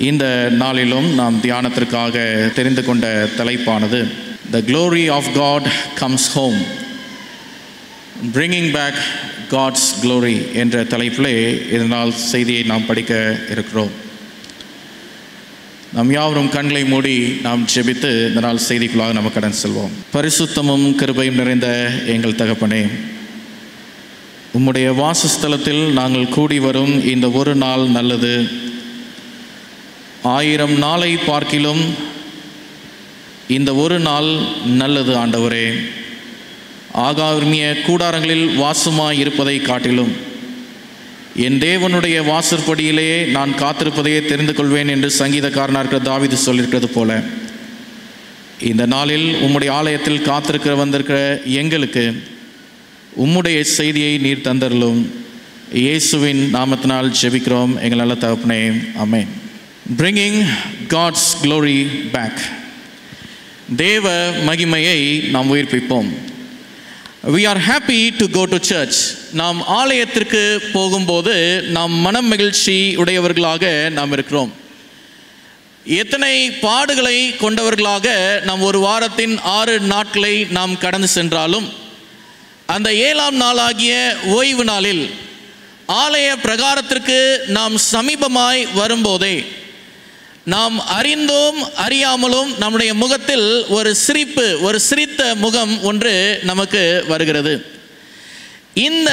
இந்த நாளிலும் நாம் தியானத்திற்காக தெரிந்து கொண்ட தலைப்பானது The Glory of God Comes Home, Bringing Back God's Glory என்ற தலைப்பிலே இதனால் செய்தியை நாம் படிக்க இருக்கிறோம். நாம் யாவரும் கண்களை மூடி நாம் ஜெபித்து இந்த நாள் செய்திக்குள்ளாக நம்ம கடன் செல்வோம். பரிசுத்தமும் கிருபையும் நிறைந்த எங்கள் தகப்பனே, உம்முடைய வாசஸ்தலத்தில் நாங்கள் கூடி வரும் இந்த ஒரு நாள் நல்லது. 1000 நாளை பார்க்கிலும் இந்த ஒரு நாள் நல்லது ஆண்டவரே. ஆகாமிய கூடாரங்களில் வாசமாய் இருப்பதை காட்டிலும் என் தேவனுடைய வாசற்படியிலே நான் காத்திருப்பதையே தெரிந்து கொள்வேன் என்று சங்கீதக்காரனாக இருக்கிற தாவீது சொல்லியிருக்கிறது போல, இந்த நாளில் உம்முடைய ஆலயத்தில் காத்திருக்கிற வந்திருக்கிற எங்களுக்கு உம்முடைய செய்தியை நீர் தந்தருளும். இயேசுவின் நாமத்தினால் ஜெபிக்கிறோம் எங்கள் நல்ல தகப்பனே, ஆமென். Bringing God's glory back. தேவ மகிமையை நாம் உயிர்ப்பிப்போம். We are happy to go to church. நாம் ஆலயத்திற்கு போகும்போது நாம் மனம் மகிழ்ச்சி உடையவர்களாக நாம் இருக்கிறோம். எத்தனை பாடுகளை கொண்டவர்களாக நாம் ஒரு வாரத்தின் 6 நாட்களை நாம் கடந்து சென்றாலும் அந்த 7ஆம் நாளாகிய ஓய்வு நாளில் ஆலய பிரகாரத்திற்கு நாம் சமீபமாய் வரும்போதே நாம் அறிந்தோம் அறியாமலும் நம்முடைய முகத்தில் ஒரு சிரிப்பு, ஒரு சிரித்த முகம் ஒன்று நமக்கு வருகிறது. இந்த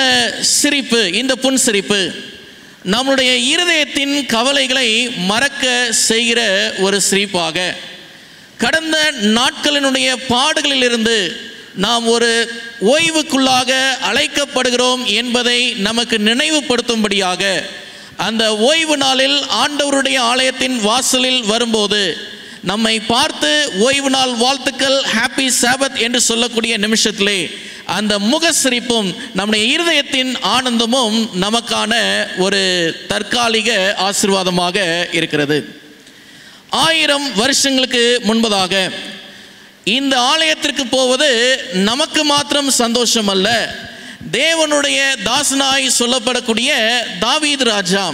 சிரிப்பு, இந்த புன்சிரிப்பு நம்முடைய இருதயத்தின் கவலைகளை மறக்க செய்கிற ஒரு சிரிப்பாக, கடந்த நாட்களினுடைய பாடுகளிலிருந்து நாம் ஒரு ஓய்வுக்குள்ளாக அழைக்கப்படுகிறோம் என்பதை நமக்கு நினைவுபடுத்தும்படியாக அந்த ஓய்வு நாளில் ஆண்டவருடைய ஆலயத்தின் வாசலில் வரும்போது நம்மை பார்த்து ஓய்வு நாள் வாழ்த்துக்கள், ஹாப்பி சாபத் என்று சொல்லக்கூடிய நிமிஷத்திலே அந்த முகசிரிப்பும் நம்முடைய இருதயத்தின் ஆனந்தமும் நமக்கான ஒரு தற்காலிக ஆசீர்வாதமாக இருக்கிறது. 1000 வருஷங்களுக்கு முன்பதாக இந்த ஆலயத்திற்கு போவது நமக்கு மாத்திரம் சந்தோஷம் அல்ல. தேவனுடைய தாசனாய் சொல்லப்படக்கூடிய தாவீது ராஜா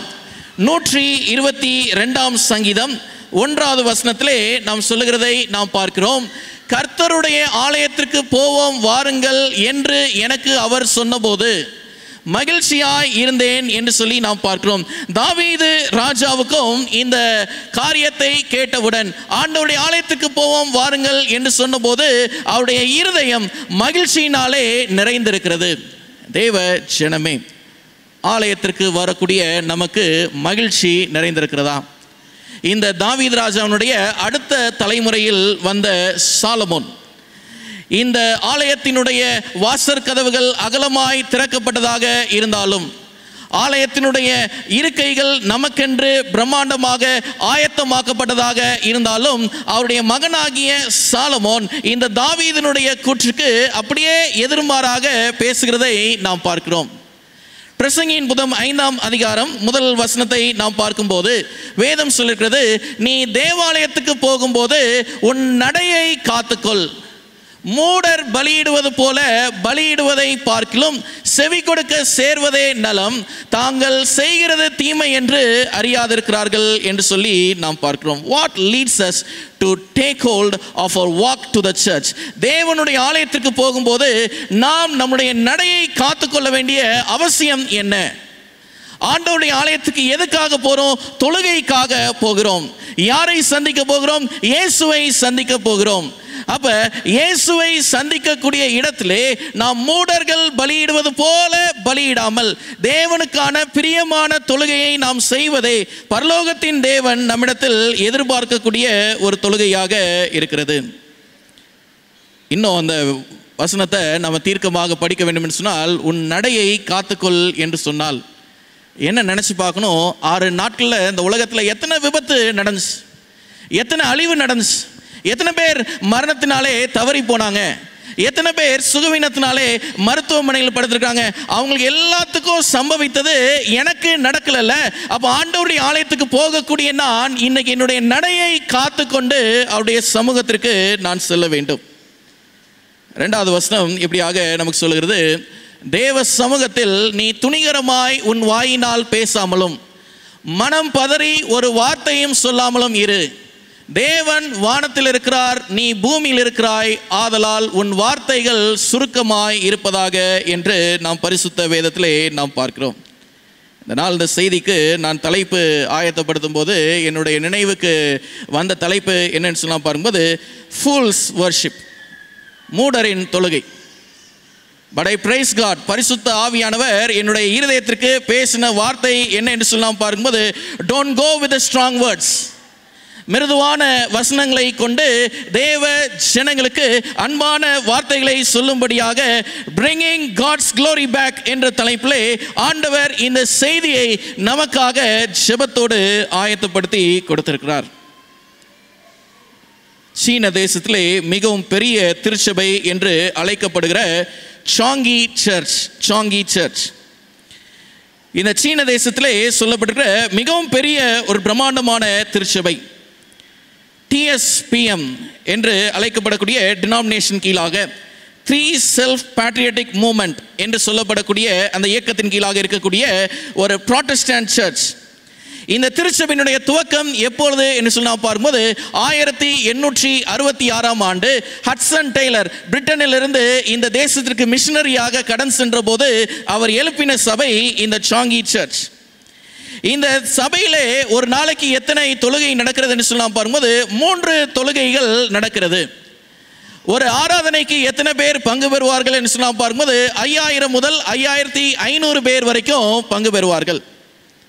122ஆம் சங்கீதம் 1வது வசனத்திலே நாம் சொல்லுகிறதை நாம் பார்க்கிறோம். கர்த்தருடைய ஆலயத்திற்கு போவோம் வாருங்கள் என்று எனக்கு அவர் சொன்னபோது மகிழ்ச்சியாய் இருந்தேன் என்று சொல்லி நாம் பார்க்கிறோம். தாவீது ராஜாவுக்கும் இந்த காரியத்தை கேட்டவுடன் ஆண்டவருடைய ஆலயத்துக்கு போவோம் வாருங்கள் என்று சொன்னபோது அவருடைய இருதயம் மகிழ்ச்சியினாலே நிறைந்திருக்கிறது. தேவ ஜனமே, ஆலயத்திற்கு வரக்கூடிய நமக்கு மகிழ்ச்சி நிறைந்திருக்கிறதா? இந்த தாவீது ராஜாவுடைய அடுத்த தலைமுறையில் வந்த சாலமோன், இந்த ஆலயத்தினுடைய வாசற் கதவுகள் அகலமாய் திறக்கப்பட்டதாக இருந்தாலும் ஆலயத்தினுடைய இருக்கைகள் நமக்கென்று பிரம்மாண்டமாக ஆயத்தமாக்கப்பட்டதாக இருந்தாலும் அவருடைய மகனாகிய சாலமோன் இந்த தாவீதினுடைய கூற்றுக்கு அப்படியே எதிர்மாறாக பேசுகிறதை நாம் பார்க்கிறோம். பிரசங்கியின் புத்தகம் 5ஆம் அதிகாரம் 1 வசனத்தை நாம் பார்க்கும்போது வேதம் சொல்லிருக்கிறது, நீ தேவாலயத்துக்கு போகும்போது உன் நடையை காத்துக்கொள். மூடர் பலியிடுவது போல பலியிடுவதை பார்க்கிலும் செவி கொடுக்க சேர்வதே நலம், தாங்கள் செய்கிறது தீமை என்று அறியாதிருக்கிறார்கள் என்று சொல்லி நாம் பார்க்கிறோம். What leads us to take hold of our walk to the church? தேவனுடைய ஆலயத்திற்கு போகும்போது நாம் நம்முடைய நடையை காத்துக்கொள்ள வேண்டிய அவசியம் என்ன? ஆண்டவருடைய ஆலயத்துக்கு எதுக்காக போகிறோம்? தொழுகைக்காக போகிறோம். யாரை சந்திக்க போகிறோம்? இயேசுவை சந்திக்க போகிறோம். அப்ப இயேசுவை சந்திக்கக்கூடிய இடத்திலே நாம் மூடர்கள் பலியிடுவது போல பலியிடாமல் தேவனுக்கான பிரியமான தொழுகையை நாம் செய்வதே பரலோகத்தின் தேவன் நம்மிடத்தில் எதிர்பார்க்கக்கூடிய ஒரு தொழுகையாக இருக்கிறது. இன்னும் அந்த வசனத்தை நம்ம தீர்க்கமாக படிக்க வேண்டும் என்று சொன்னால், உன் நடையை காத்துக்கொள் என்று சொன்னால் என்ன நினைச்சு பார்க்கணும்? 6 நாட்களில் இந்த உலகத்தில் எத்தனை விபத்து நடந்துச்சு, எத்தனை அழிவு நடந்துச்சு, எத்தனை பேர் மரணத்தினாலே தவறி போனாங்க, எத்தனை பேர் சுகவீனத்தினாலே மருத்துவமனையில் படுத்திருக்காங்க. அவங்களுக்கு எல்லாத்துக்கும் சம்பவித்தது எனக்கு நடக்கல. அப்போ ஆண்டவருடைய ஆலயத்துக்கு போகக்கூடிய நான் இன்னைக்கு என்னுடைய நடையை காத்து கொண்டு அவருடைய சமூகத்திற்கு நான் செல்ல வேண்டும். 2வது வசனம் இப்படியாக நமக்கு சொல்லுகிறது, தேவ சமூகத்தில் நீ துணிகரமாய் உன் வாயினால் பேசாமலும் மனம் பதறி ஒரு வார்த்தையும் சொல்லாமலும் இரு. தேவன் வானத்தில் இருக்கிறார், நீ பூமியில் இருக்கிறாய், ஆதலால் உன் வார்த்தைகள் சுருக்கமாய் இருப்பதாக என்று நாம் பரிசுத்த வேதத்திலே நாம் பார்க்கிறோம். இந்த நாள் இந்த செய்திக்கு நான் தலைப்பு ஆயத்தப்படுத்தும் போது என்னுடைய நினைவுக்கு வந்த தலைப்பு என்னன்னு சொல்லலாம் பார்க்கும்போது, ஃபூல்ஸ் வர்ஷிப், மூடரின் தொழுகை. பட் ஐ பிரைஸ் காட், பரிசுத்த ஆவியானவர் என்னுடைய இருதயத்திற்கு பேசின வார்த்தை என்ன என்று சொல்லலாம் பார்க்கும்போது, don't go with strong words. மிருதுவான வசனங்களை கொண்டு தேவ ஜனங்களுக்கு அன்பான வார்த்தைகளை சொல்லும்படியாக பிரிங்கிங் காட்ஸ் க்ளோரி பேக் என்ற தலைப்பிலே ஆண்டவர் இந்த செய்தியை நமக்காக ஜெபத்தோடு ஆயத்தப்படுத்தி கொடுத்திருக்கிறார். சீன தேசத்திலே மிகவும் பெரிய திருச்சபை என்று அழைக்கப்படுகிற சாங்கி சர்ச், இந்த சீன தேசத்திலே சொல்லப்பட்டிருக்கிற மிகவும் பெரிய ஒரு பிரம்மாண்டமான திருச்சபை, TSPM என்று அழைக்கப்படக்கூடிய டினாமினேஷன் கீழாக, த்ரீ செல்ஃப் பேட்ரியாட்டிக் மூவ்மெண்ட் என்று சொல்லப்படக்கூடிய அந்த இயக்கத்தின் கீழாக இருக்கக்கூடிய ஒரு புராட்டஸ்டன்ட் சர்ச். இந்த திருச்சபையினுடைய துவக்கம் எப்பொழுது என்று சொன்னால் பார்க்கும்போது 1866 ஆண்டு ஹட்சன் டெய்லர் பிரிட்டனிலிருந்து இந்த தேசத்திற்கு மிஷனரியாக கடன் சென்ற போது அவர் எழுப்பின சபை இந்த சாங்கி சர்ச். இந்த சபையிலே ஒரு நாளைக்கு எத்தனை தொழுகை நடக்கிறது என்று சொல்லலாம் பார்க்கும்போது 3 தொழுகைகள் நடக்கிறது. ஒரு ஆராதனைக்கு எத்தனை பேர் பங்கு பெறுவார்கள் என்று சொல்லலாம் பார்க்கும்போது 5000 முதல் 5500 பேர் வரைக்கும் பங்கு பெறுவார்கள்.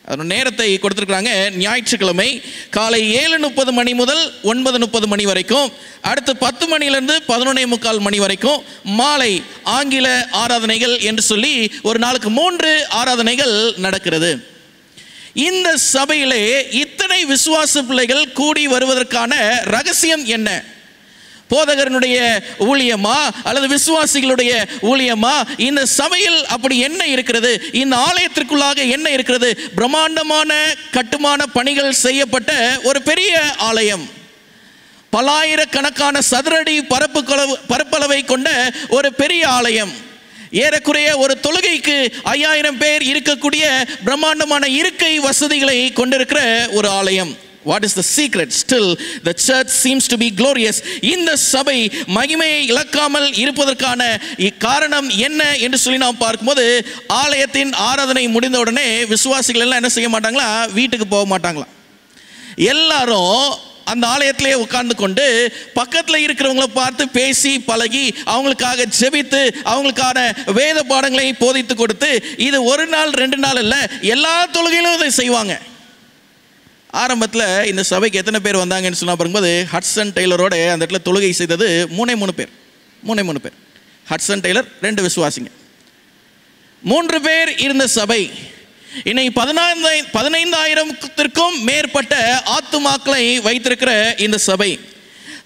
அதோட நேரத்தை கொடுத்துருக்குறாங்க. ஞாயிற்றுக்கிழமை காலை 7:30 மணி முதல் 9:30 மணி வரைக்கும், அடுத்து 10 மணியிலிருந்து 11:45 மணி வரைக்கும் மாலை ஆங்கில ஆராதனைகள் என்று சொல்லி ஒரு நாளுக்கு 3 ஆராதனைகள் நடக்கிறது. இந்த சபையிலே இத்தனை விசுவாச பிள்ளைகள் கூடி வருவதற்கான ரகசியம் என்ன? போதகரனுடைய ஊழியமா அல்லது விசுவாசிகளுடைய ஊழியமா? இந்த சபையில் அப்படி என்ன இருக்கிறது? இந்த ஆலயத்திற்குள்ளாக என்ன இருக்கிறது? பிரம்மாண்டமான கட்டுமான பணிகள் செய்யப்பட்ட ஒரு பெரிய ஆலயம், பல்லாயிரக்கணக்கான சதுரடி பரப்பளவை கொண்ட ஒரு பெரிய ஆலயம், ஏறக்குறைய ஒரு தொழுகைக்கு 5000 பேர் இருக்கக்கூடிய பிரம்மாண்டமான இருக்கை வசதிகளை கொண்டிருக்கிற ஒரு ஆலயம். What is the secret? Still the church seems to be glorious. இந்த சபை மகிமையை இழக்காமல் இருப்பதற்கான காரணம் என்ன என்று சொல்லி நாம் பார்க்கும்போது, ஆலயத்தின் ஆராதனை முடிந்த உடனே விசுவாசிகள் எல்லாம் என்ன செய்ய மாட்டாங்களா? வீட்டுக்கு போக மாட்டாங்களா? எல்லாரும் அந்த ஆலயத்திலே உட்கார்ந்து கொண்டு பக்கத்தில் இருக்கிறவங்களை பார்த்து பேசி பழகி அவங்களுக்காக ஜெபித்து அவங்களுக்கான வேத பாடங்களை போதித்து கொடுத்து, இது ஒரு நாள் 2 நாள் இல்லை, எல்லா தொழுகையிலும் இதை செய்வாங்க. ஆரம்பத்தில் இந்த சபைக்கு எத்தனை பேர் வந்தாங்கன்னு சொன்னால் பார்க்கும்போது, ஹட்சன் டெய்லரோட அந்த இடத்துல தொழுகை செய்தது 3 பேர். ஹட்சன் டெய்லர் 2 விசுவாசிங்க, 3 பேர் இருந்த சபை இன்னைக்கு 15000த்திற்கும் மேற்பட்ட ஆத்துமாக்களை வைத்திருக்கிற இந்த சபை.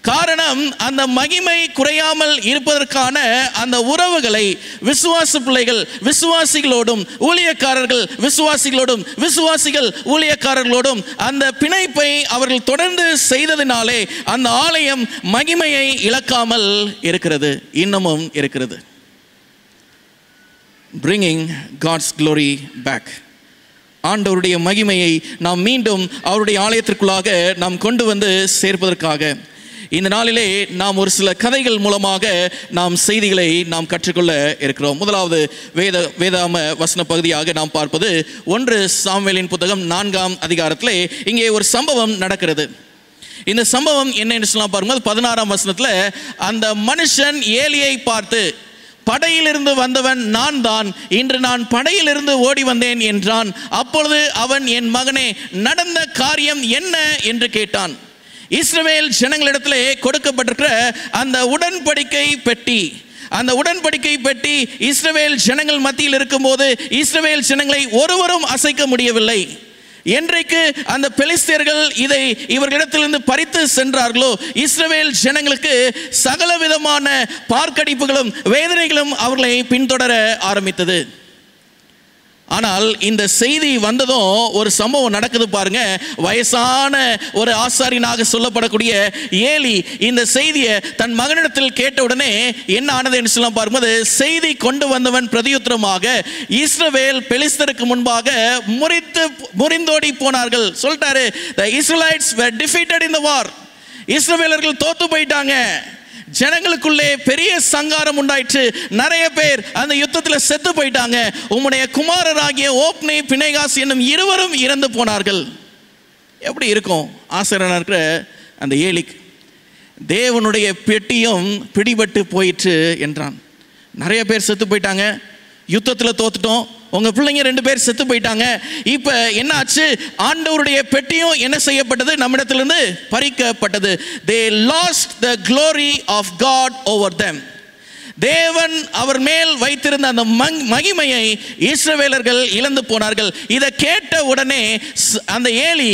காரணம், அந்த மகிமை குறையாமல் இருப்பதற்கான அந்த உறவுகளை விசுவாச பிள்ளைகள் விசுவாசிகளோடும், ஊழியக்காரர்கள் விசுவாசிகளோடும், விசுவாசிகள் ஊழியக்காரர்களோடும் அந்த பிணைப்பை அவர்கள் தொடர்ந்து செய்ததினாலே அந்த ஆலயம் மகிமையை இழக்காமல் இருக்கிறது, இன்னமும் இருக்கிறது. Bringing God's glory back. ஆண்டவருடைய மகிமையை நாம் மீண்டும் அவருடைய ஆலயத்திற்குள்ளாக நாம் கொண்டு வந்து சேர்ப்பதற்காக இந்த நாளிலே நாம் ஒரு சில கதைகள் மூலமாக நாம் செய்திகளை நாம் கற்றுக்கொள்ள இருக்கிறோம். முதலாவது வேதாம வசன பகுதியாக நாம் பார்ப்பது 1 சாமுவேலின் புத்தகம் 4ஆம் அதிகாரத்திலே இங்கே ஒரு சம்பவம் நடக்கிறது. இந்த சம்பவம் என்ன என்று சொல்லலாம் பார்க்கும்போது 16ஆம் வசனத்தில் அந்த மனுஷன் ஏலியை பார்த்து, படையிலிருந்து வந்தவன் நான் தான், இன்று நான் படையிலிருந்து ஓடி வந்தேன் என்றான். அப்பொழுது அவன், என் மகனே, நடந்த காரியம் என்ன என்று கேட்டான். இஸ்ரவேல் ஜனங்களிடத்திலே கொடுக்கப்பட்டிருக்கிற அந்த உடன்படிக்கை பெட்டி இஸ்ரவேல் ஜனங்கள் மத்தியில் இருக்கும்போது இஸ்ரவேல் ஜனங்களை ஒருவரும் அசைக்க முடியவில்லை. என்றைக்கு அந்த பெலிஸ்தியர்கள் இதை இவர்களிடத்திலிருந்து பறித்து சென்றார்களோ, இஸ்ரவேல் ஜனங்களுக்கு சகல விதமான பார்க்கடிப்புகளும் வேதனைகளும் அவர்களை பின்தொடர ஆரம்பித்தது. ஆனால் இந்த செய்தி வந்ததும் ஒரு சம்பவம் நடக்குது பாருங்க. வயசான ஒரு ஆசாரியனாக சொல்லப்படக்கூடிய ஏலி இந்த செய்தியை தன் மகனிடத்தில் கேட்ட உடனே என்ன ஆனது என்று சொல்ல பார்க்கும்போது, செய்தி கொண்டு வந்தவன் பிரதியுத்தரமாக, இஸ்ரவேல் பெலிஸ்தருக்கு முன்பாக முறிந்தோடி போனார்கள் சொல்லிட்டாரு. The Israelites were defeated in the war. இஸ்ரவேலர்கள் தோத்து போயிட்டாங்க. ஜனங்களுக்குள்ளே பெரிய சங்காரம் உண்டாயிற்று. நிறைய பேர் அந்த யுத்தத்தில் செத்து போயிட்டாங்க. உம்முடைய குமாரராகிய ஓப்னி பினேகாஸ் என்னும் இருவரும் இறந்து போனார்கள். எப்படி இருக்கும் ஆசிரியராக இருக்கிற அந்த ஏலிக்கு? தேவனுடைய பெட்டியும் பிடிபட்டு போயிற்று என்றான். நிறைய பேர் செத்து போயிட்டாங்க, யுத்தத்தில் தோத்துட்டோம், உங்க பிள்ளைங்க 2 பேர் செத்து போயிட்டாங்க. இப்ப என்ன ஆச்சு? ஆண்டவருடைய பெட்டியும் என்ன செய்யப்பட்டது? நம்மிடத்திலிருந்து பறிக்கப்பட்டது. They lost the glory of God over them. தேவன் அவர் மேல் வைத்திருந்த அந்த மகிமையை இஸ்ரவேலர்கள் இழந்து போனார்கள். இதை கேட்ட உடனே அந்த ஏலி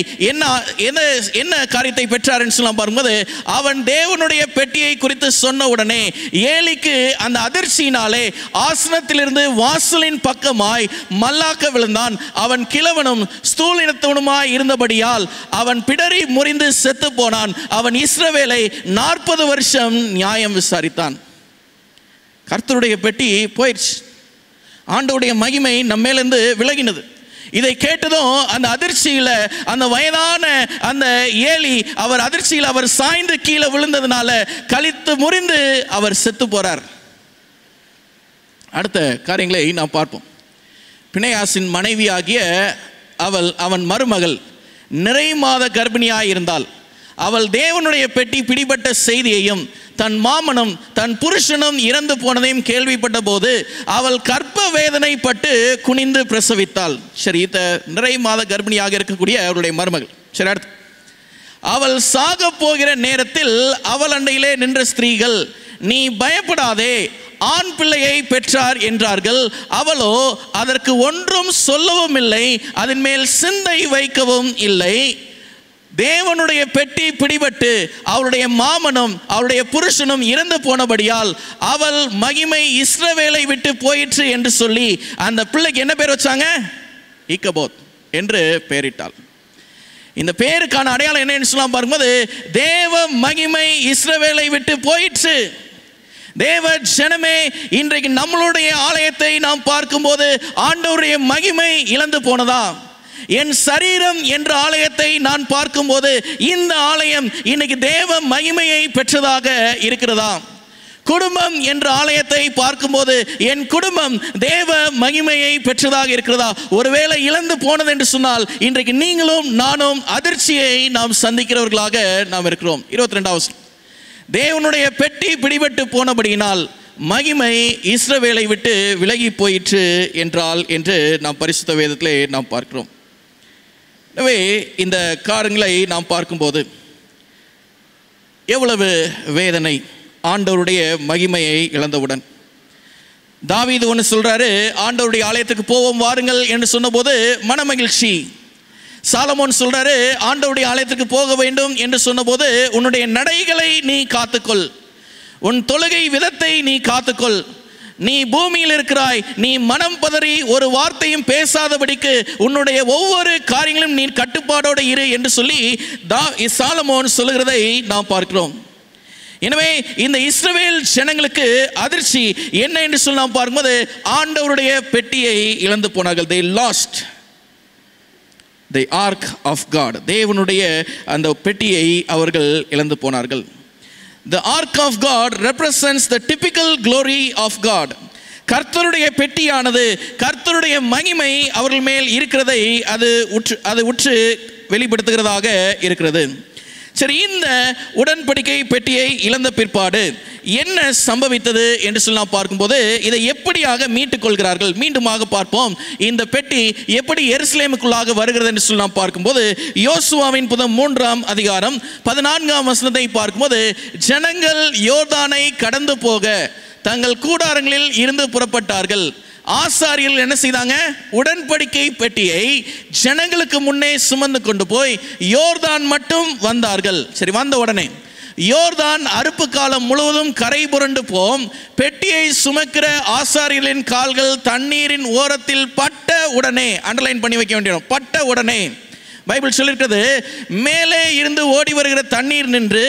என்ன காரியத்தை பெற்றார்னு சொல்ல பாரும்போது, அவன் தேவனுடைய பெட்டியை குறித்து சொன்ன உடனே ஏலிக்கு அந்த அதிர்ச்சியினாலே ஆசனத்திலிருந்து வாசலின் பக்கமாய் மல்லாக்க விழுந்தான். அவன் கிழவனும் ஸ்தூலினத்தவனுமாய் இருந்தபடியால் அவன் பிடரி முறிந்து செத்து போனான். அவன் இஸ்ரவேலை 40 வருஷம் நியாயம் விசாரித்தான். கர்த்தருடைய பெட்டி போயிடுச்சு. ஆண்டவருடைய மகிமை நம்மேலிருந்து விலகினது. இதை கேட்டதும் அந்த அதிர்ச்சியில் அந்த வயதான அந்த ஏலி அவர் அதிர்ச்சியில் அவர் சாய்ந்து கீழே விழுந்ததுனால கழித்து முறிந்து அவர் செத்து போறார். அடுத்த காரியங்களை நாம் பார்ப்போம். பினேயாசின் மனைவியாகிய அவன் மருமகள் நிறை மாத கர்ப்பிணியாய் இருந்தாள். அவள் தேவனுடைய பெட்டி பிடிபட்ட செய்தியையும் தன் மாமனும் தன் புருஷனும் இறந்து போனதையும் கேள்விப்பட்ட போது அவள் கர்ப்ப வேதனைப்பட்டு குனிந்து பிரசவித்தாள். சரி, நிறை மாத கர்ப்பிணியாக இருக்கக்கூடிய அவருடைய மருமகள். சரி, அடுத்து அவள் சாக போகிற நேரத்தில் அவள் அண்டையிலே நின்ற ஸ்திரீகள், நீ பயப்படாதே, ஆண் பிள்ளையை பெற்றார் என்றார்கள். அவளோ அதற்கு ஒன்றும் சொல்லவும் இல்லை, அதன் மேல் சிந்தை வைக்கவும் இல்லை. தேவனுடைய பெட்டி பிடிபட்டு அவருடைய மாமனும் அவருடைய புருஷனும் இறந்து போனபடியால் அவள் மகிமை இஸ்ரவேலை விட்டு போயிற்று என்று சொல்லி அந்த பிள்ளைக்கு என்ன பேர் வச்சாங்க? இக்கபோத் என்று பெயரிட்டாள். இந்த பேருக்கான அடையாளம் என்னன்னு சொல்ல பாரும்போது, தேவ மகிமை இஸ்ரவேலை விட்டு போயிற்று. தேவ ஜனமே, இன்றைக்கு நம்மளுடைய ஆலயத்தை நாம் பார்க்கும்போது ஆண்டவருடைய மகிமை இழந்து போனதா? என் சரீரம் என்ற ஆலயத்தை நான் பார்க்கும்போது இந்த ஆலயம் இன்னைக்கு தேவ மகிமையை பெற்றதாக இருக்கிறதா? குடும்பம் என்ற ஆலயத்தை பார்க்கும்போது என் குடும்பம் தேவ மகிமையை பெற்றதாக இருக்கிறதா? ஒருவேளை இழந்து போனது என்று சொன்னால் இன்றைக்கு நீங்களும் நானும் அதிர்ச்சியை நாம் சந்திக்கிறவர்களாக நாம் இருக்கிறோம். 22வது, தேவனுடைய பெட்டி பிடிபட்டு போனபடியினால் மகிமை இஸ்ரவேலை விட்டு விலகி போயிற்று என்றால் என்று நாம் பரிசுத்த வேதத்திலே நாம் பார்க்கிறோம். எனவே இந்த காரியங்களை நாம் பார்க்கும்போது எவ்வளவு வேதனை ஆண்டவருடைய மகிமையை இழந்தவுடன். தாவீது ஒன்று சொல்றாரு, ஆண்டவருடைய ஆலயத்துக்கு போவோம் வாருங்கள் என்று சொன்னபோது மனமகிழ்ச்சி. சாலமோன் சொல்றாரு, ஆண்டவருடைய ஆலயத்துக்கு போக வேண்டும் என்று சொன்னபோது உன்னுடைய நடைகளை நீ காத்துக்கொள், உன் தொழுகை விதத்தை நீ காத்துக்கொள், நீ பூமியில் இருக்கிறாய், நீ மனம் பதறி ஒரு வார்த்தையும் பேசாதபடிக்கு உன்னுடைய ஒவ்வொரு காரியங்களும் நீ கட்டுப்பாடோடு இரு என்று சொல்லி சாலமோன் சொல்லுகிறதை நாம் பார்க்கிறோம். எனவே இந்த இஸ்ரவேல் ஜனங்களுக்கு அதிர்ச்சி என்ன என்று சொல்லி நாம் பார்க்கும்போது, ஆண்டவருடைய பெட்டியை இழந்து போனார்கள். they lost the ark of God. தேவனுடைய அந்த பெட்டியை அவர்கள் இழந்து போனார்கள். The ark of God represents the typical glory of God. கர்த்தருடைய பெட்டியானது கர்த்தருடைய மகிமை அவர்கள் மேல் இருக்கிறதை அது உற்று வெளிப்படுத்துகிறதாக இருக்கிறது. சரி, இந்த உடன்படிக்கை பெட்டியை இழந்த பிற்பாடு என்ன சம்பவித்தது என்று சொல்லி நாம் பார்க்கும்போது இதை எப்படியாக மீட்டுக் கொள்கிறார்கள்? மீண்டுமாக பார்ப்போம். இந்த பெட்டி எப்படி எருசலேமுக்குள்ளாக வருகிறது என்று சொல்லி நாம் பார்க்கும்போது யோசுவாவின் புத்தகம் 3ஆம் அதிகாரம் 14ஆம் வசனத்தை பார்க்கும்போது, ஜனங்கள் யோர்தானை கடந்து போக தங்கள் கூடாரங்களில் இருந்து புறப்பட்டார்கள். ஆசாரியர்கள் என்ன செய்தாங்க? உடன்படிக்கை பெட்டியை ஜனங்களுக்கு முன்னே சுமந்து கொண்டு போய் யோர்தான் மட்டும் வந்தார்கள். சரி, வந்த உடனே யோர்தான் அறுப்பு காலம் முழுவதும் கரை புரண்டு போம். பெட்டியை சுமக்கிற ஆசாரியர்களின் கால்கள் தண்ணீரின் ஓரத்தில் பட்ட உடனே, அண்டர்லைன் பண்ணி வைக்க வேண்டியது, பட்ட உடனே. பைபிள் சொல்லியிருக்கிறது, மேலே இருந்து ஓடி வருகிற தண்ணீர் நின்று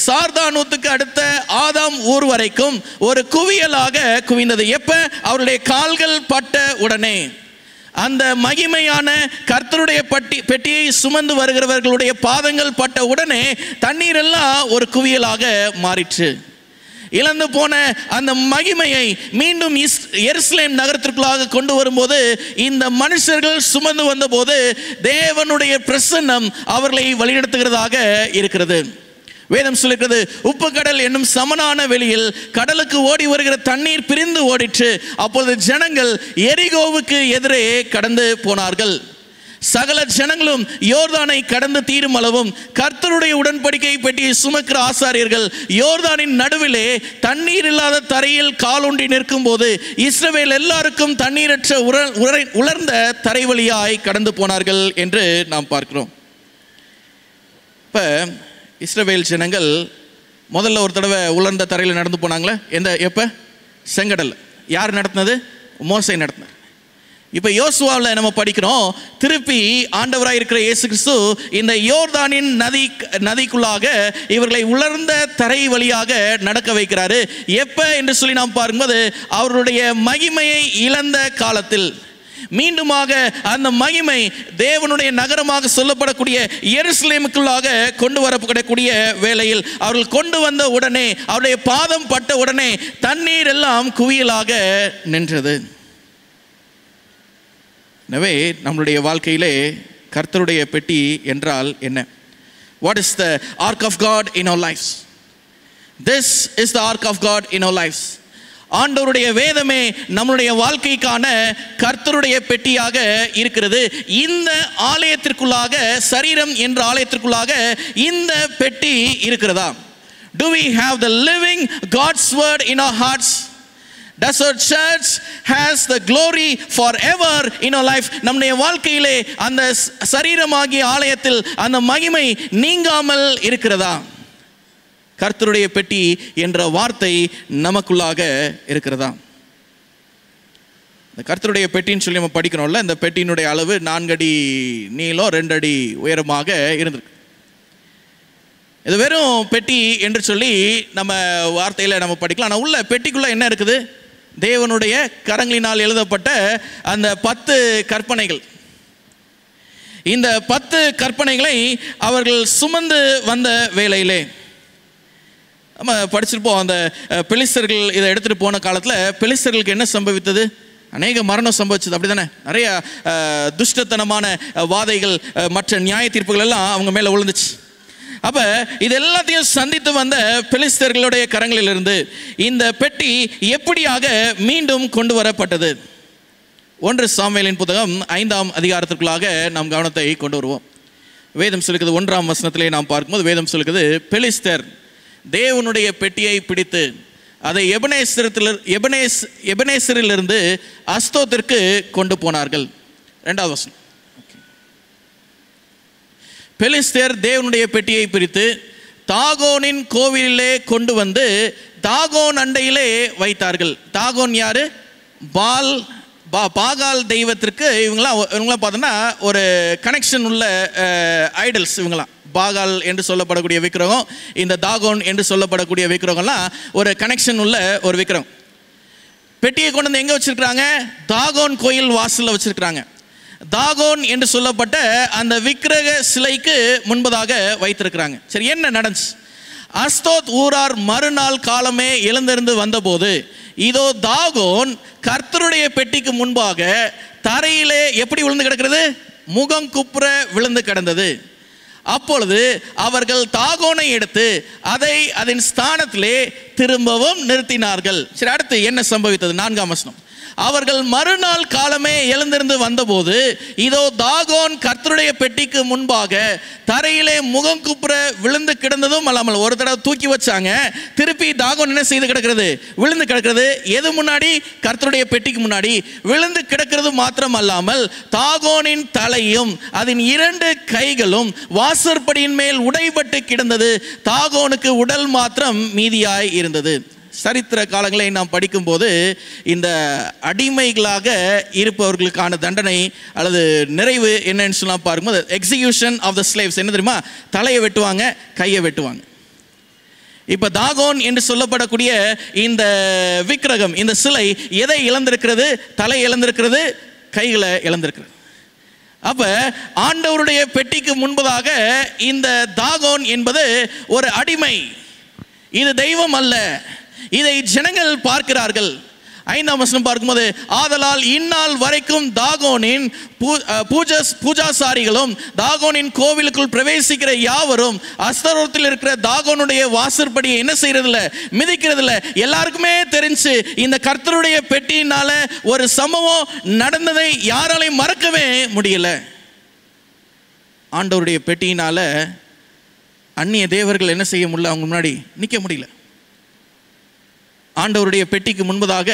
சார்தானூத்துக்கு அடுத்த ஆதாம் ஊர் வரைக்கும் ஒரு குவியலாக குவிந்தது. எப்ப? அவருடைய கால்கள் பட்ட உடனே. அந்த மகிமையான கர்த்தருடைய பெட்டியை சுமந்து வருகிறவர்களுடைய பாதங்கள் பட்ட உடனே தண்ணீர் எல்லாம் ஒரு குவியலாக மாறிற்று. இழந்து போன அந்த மகிமையை மீண்டும் எருசலேம் நகரத்திற்குள்ளாக கொண்டு வரும்போது இந்த மனுஷர்கள் சுமந்து வந்தபோது தேவனுடைய பிரசன்னம் அவர்களை வழிநடத்துகிறதாக இருக்கிறது. வேதம் சொல்லுகிறது, உப்பு கடல் என்னும் சமனான வெளியில் கடலுக்கு ஓடி வருகிற தண்ணீர் பிரிந்து ஓடிற்று. அப்பொழுது ஜனங்கள் எரிகோவுக்கு எதிரே கடந்து போனார்கள். சகல ஜனங்களும் யோர்தானை கடந்து தீரும் அளவும் கர்த்தருடைய உடன்படிக்கை பெட்டியை சுமக்கிற ஆசாரியர்கள் யோர்தானின் நடுவிலே தண்ணீர் இல்லாத தரையில் காலூன்றி நிற்கும் போது இஸ்ரவேல் எல்லாருக்கும் தண்ணீரற்ற உலர்ந்த தரை வழியாய் கடந்து போனார்கள் என்று நாம் பார்க்கிறோம். இப்போ இஸ்ரவேல் ஜனங்கள் முதல்ல ஒரு தடவை உலர்ந்த தரையில் நடந்து போனாங்களே, எப்போ? செங்கடல். யார் நடத்தினது? மோசே நடத்தினார். இப்போ யோசுவாவில் நம்ம படிக்கிறோம், திருப்பி ஆண்டவராக இருக்கிற இயேசு கிறிஸ்து இந்த யோர்தானின் நதிக்குள்ளாக இவர்களை உலர்ந்த தரை வழியாக நடக்க வைக்கிறாரு. எப்போ என்று சொல்லி நாம் பார்க்கும்போது அவருடைய மகிமையை இழந்த காலத்தில் மீண்டுமாக அந்த மகிமை தேவனுடைய நகரமாக சொல்லப்படக்கூடிய எருசலேமுக்குள்ளாக கொண்டு வரப்படக்கூடிய வேளையில் அவர்கள் கொண்டு வந்த உடனே, அவருடைய பாதம் பட்ட உடனே தண்ணீர் எல்லாம் குவியலாக நின்றது. எனவே நம்மளுடைய வாழ்க்கையிலே கர்த்தருடைய பெட்டி என்றால் என்ன? What is the ark of God in our lives? This is the ark of God in our lives. ஆண்டவருடைய வேதமே நம்முடைய வாழ்க்கைக்கான கர்த்தருடைய பெட்டியாக இருக்கிறது. இந்த ஆலயத்திற்குள்ளாக, சரீரம் என்ற ஆலயத்திற்குள்ளாக இந்த பெட்டி இருக்கிறதா? Do we have the living God's word in our hearts? Does our church has the glory forever in our life? நம்முடைய வாழ்க்கையிலே அந்த சரீரமாகிய ஆலயத்தில் அந்த மகிமை நீங்காமல் இருக்கிறதா? கர்த்தருடைய பெட்டி என்ற வார்த்தை நமக்குள்ளாக இருக்கிறதா? இந்த கர்த்தருடைய பெட்டின்னு சொல்லி நம்ம படிக்கிறோம்ல, இந்த பெட்டியினுடைய அளவு 4 அடி நீளம், 2 அடி உயரமாக இருந்திருக்கு. இது வெறும் பெட்டி என்று சொல்லி நம்ம வார்த்தையில் நம்ம படிக்கலாம். ஆனால் உள்ள பெட்டிக்குள்ளே என்ன இருக்குது? தேவனுடைய கரங்களினால் எழுதப்பட்ட அந்த 10 கற்பனைகள். இந்த 10 கற்பனைகளை அவர்கள் சுமந்து வந்த வேளையிலே நம்ம படிச்சிருப்போம். அந்த பெலிஸ்தர்கள் இதை எடுத்துகிட்டு போன காலத்தில் பெலிஸ்தர்களுக்கு என்ன சம்பவித்தது? அநேக மரணம் சம்பவிச்சது, அப்படி தானே? நிறைய துஷ்டத்தனமான வாதைகள், மற்ற நியாய தீர்ப்புகள் எல்லாம் அவங்க மேலே விழுந்துச்சு. அப்போ இது எல்லாத்தையும் சந்தித்து வந்த பெலிஸ்தர்களுடைய கரங்களிலிருந்து இந்த பெட்டி எப்படியாக மீண்டும் கொண்டு வரப்பட்டது? 1 சாமுவேலின் புத்தகம் 5ஆம் அதிகாரத்திற்குள்ளாக நாம் கவனத்தை கொண்டு வருவோம். வேதம் சொல்லுகிறது, 1ஆம் வசனத்திலே நாம் பார்க்கும்போது வேதம் சொல்லுகிறது, பெலிஸ்தர் தேவனுடைய பெட்டியை பிடித்து அதை எபனேசரிலிருந்து அஸ்தோத்திற்கு கொண்டு போனார்கள். 2வது வசனம். பெலிஸ்தர் தேவனுடைய பெட்டியை பிரித்து தாகோனின் கோவிலிலே கொண்டு வந்து தாகோன் அண்டையிலே வைத்தார்கள். தாகோன் யாரு? பாகால் தெய்வத்திற்கு இவங்களாம் பார்த்தோன்னா ஒரு கனெக்ஷன் உள்ள ஐடல்ஸ். இவங்களாம் பாகால் என்று சொல்லப்படக்கூடிய விக்கிரகம், இந்த தாகோன் என்று சொல்லப்படக்கூடிய விக்கிரகம்லாம் ஒரு கனெக்ஷன் உள்ள ஒரு விக்கிரகம். பெட்டியை கொண்டு வந்து எங்கே வச்சிருக்கிறாங்க? தாகோன் கோயில் வாசலில் வச்சிருக்கிறாங்க. தாகோன் என்று சொல்லப்பட்ட அந்த விக்கிரக சிலைக்கு முன்பதாக வைத்திருக்கிறாங்க. சரி, என்ன நடந்துச்சு? அஸ்தோத் ஊரார் மறுநாள் காலமே எழுந்திருந்து வந்தபோது இதோ தாகோன் கர்த்தருடைய பெட்டிக்கு முன்பாக தரையிலே எப்படி விழுந்து கிடக்கிறது? முகம் குப்புற விழுந்து கிடந்தது. அப்பொழுது அவர்கள் தாகோனை எடுத்து அதை அதன் ஸ்தானத்திலே திரும்பவும் நிறுத்தினார்கள். சரி, அடுத்து என்ன சம்பவித்தது? 4ஆம் வசனம். அவர்கள் மறுநாள் காலமே எழுந்திருந்து வந்தபோது இதோ தாகோன் கர்த்தருடைய பெட்டிக்கு முன்பாக தரையிலே முகம் குப்புற விழுந்து கிடந்ததும் அல்லாமல், ஒரு தடவை தூக்கி வச்சாங்க, திருப்பி தாகோன் என்ன செய்து கிடக்கிறது? விழுந்து கிடக்கிறது. எது முன்னாடி? கர்த்தருடைய பெட்டிக்கு முன்னாடி விழுந்து கிடக்கிறது மாத்திரம் அல்லாமல் தாகோனின் தலையும் அதன் 2 கைகளும் வாசற்படியின் மேல் உடைபட்டு கிடந்தது. தாகோனுக்கு உடல் மாத்திரம் மீதியாய் இருந்தது. சரித்திர காலங்களை நாம் படிக்கும்போது இந்த அடிமைகளாக இருப்பவர்களுக்கான தண்டனை அல்லது நிறைவு என்னன்னு சொல்லலாம் பார்க்கும்போது, எக்ஸிகியூஷன் ஆஃப் த ஸ்லேவ்ஸ் என்ன தெரியுமா? தலையை வெட்டுவாங்க, கையை வெட்டுவாங்க. இப்போ தாகோன் என்று சொல்லப்படக்கூடிய இந்த விக்கிரகம், இந்த சிலை எதை இழந்திருக்கிறது? தலை இழந்திருக்கிறது, கைகளை இழந்திருக்கிறது. அப்ப ஆண்டவருடைய பெட்டிக்கு முன்பதாக இந்த தாகோன் என்பது ஒரு அடிமை, இது தெய்வம் அல்ல. இதை ஜனங்கள் பார்க்கிறார்கள். 5ஆம் வசனம் பார்க்கும்போது, ஆதலால் இந்நாள் வரைக்கும் தாகோனின் பூஜாசாரிகளும் தாகோனின் கோவிலுக்குள் பிரவேசிக்கிற யாவரும் அஸ்தரோத்தில் இருக்கிற தாகோனுடைய வாசற்படியை என்ன செய்யறதில்ல? மிதிக்கிறதில்ல. எல்லாருக்குமே தெரிஞ்சு இந்த கர்த்தருடைய பெட்டியினால ஒரு சம்பவம் நடந்ததை யாராலையும் மறக்கவே முடியல. ஆண்டவருடைய பெட்டியினால அந்நிய தேவர்கள் என்ன செய்ய முடியல? அவங்க முன்னாடி நிற்க முடியல. ஆண்டவருடைய பெட்டிக்கு முன்பதாக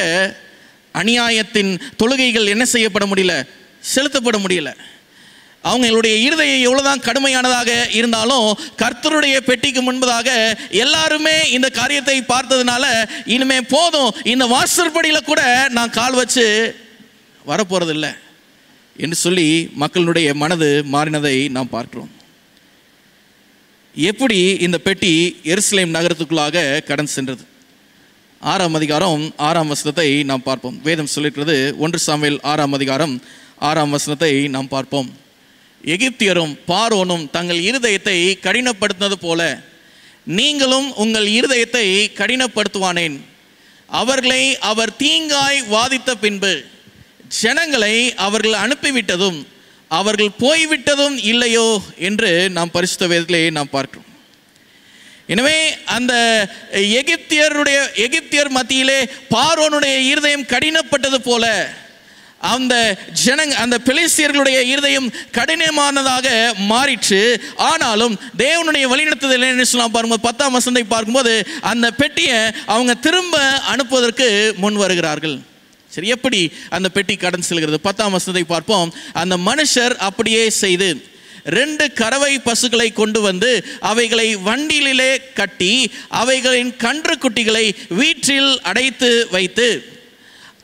அநியாயத்தின் தொழுகைகள் என்ன செய்யப்பட முடியல? செலுத்தப்பட முடியல. அவங்களுடைய இருதயம் எவ்வளவுதான் கடுமையானதாக இருந்தாலும் கர்த்தருடைய பெட்டிக்கு முன்பதாக எல்லாருமே இந்த காரியத்தை பார்த்ததுனால, இனிமே போதும், இந்த வாசற்படியில கூட நான் கால் வச்சு வரப்போறதில்லை என்று சொல்லி மக்களுடைய மனது மாறினதை நாம் பார்க்கிறோம். எப்படி இந்த பெட்டி எருசலேம் நகரத்துக்குள்ளாக கடந்து சென்றது? 6ஆம் அதிகாரம் 6ஆம் வசனத்தை நாம் பார்ப்போம். வேதம் சொல்லிருக்கிறது, 1 சாமுவேல் 6ஆம் அதிகாரம் 6ஆம் வசனத்தை நாம் பார்ப்போம். எகிப்தியரும் பார்வோனும் தங்கள் இருதயத்தை கடினப்படுத்தினது போல நீங்களும் உங்கள் இருதயத்தை கடினப்படுத்துவானேன். அவர்களை அவர் தீங்காய் வாதித்த பின்பு ஜனங்களை அவர்கள் அனுப்பிவிட்டதும் அவர்கள் போய்விட்டதும் இல்லையோ என்று நாம் பரிசுத்த வேதத்திலே நாம் பார்க்கிறோம். எனவே அந்த எகிப்தியர் மத்தியிலே பார்வோனுடைய இருதயம் கடினப்பட்டது போல அந்த பெலிஸ்தியர்களுடைய இருதயம் கடினமானதாக மாறிற்று. ஆனாலும் தேவனுடைய வழிநடத்துதல் என்ன சொல்லலாம் பாருங்க, 10ஆம் வசனத்தை பார்க்கும்போது அந்த பெட்டியை அவங்க திரும்ப அனுப்புவதற்கு முன் வருகிறார்கள். சரி, எப்படி அந்த பெட்டி கடந்து செல்கிறது? 10ஆம் வசனத்தை பார்ப்போம். அந்த மனுஷர் அப்படியே செய்து 2 கறவை பசுக்களை கொண்டு வந்து அவைகளை வண்டிலே கட்டி அவைகளின் கன்று குட்டிகளை வீட்டில் அடைத்து வைத்து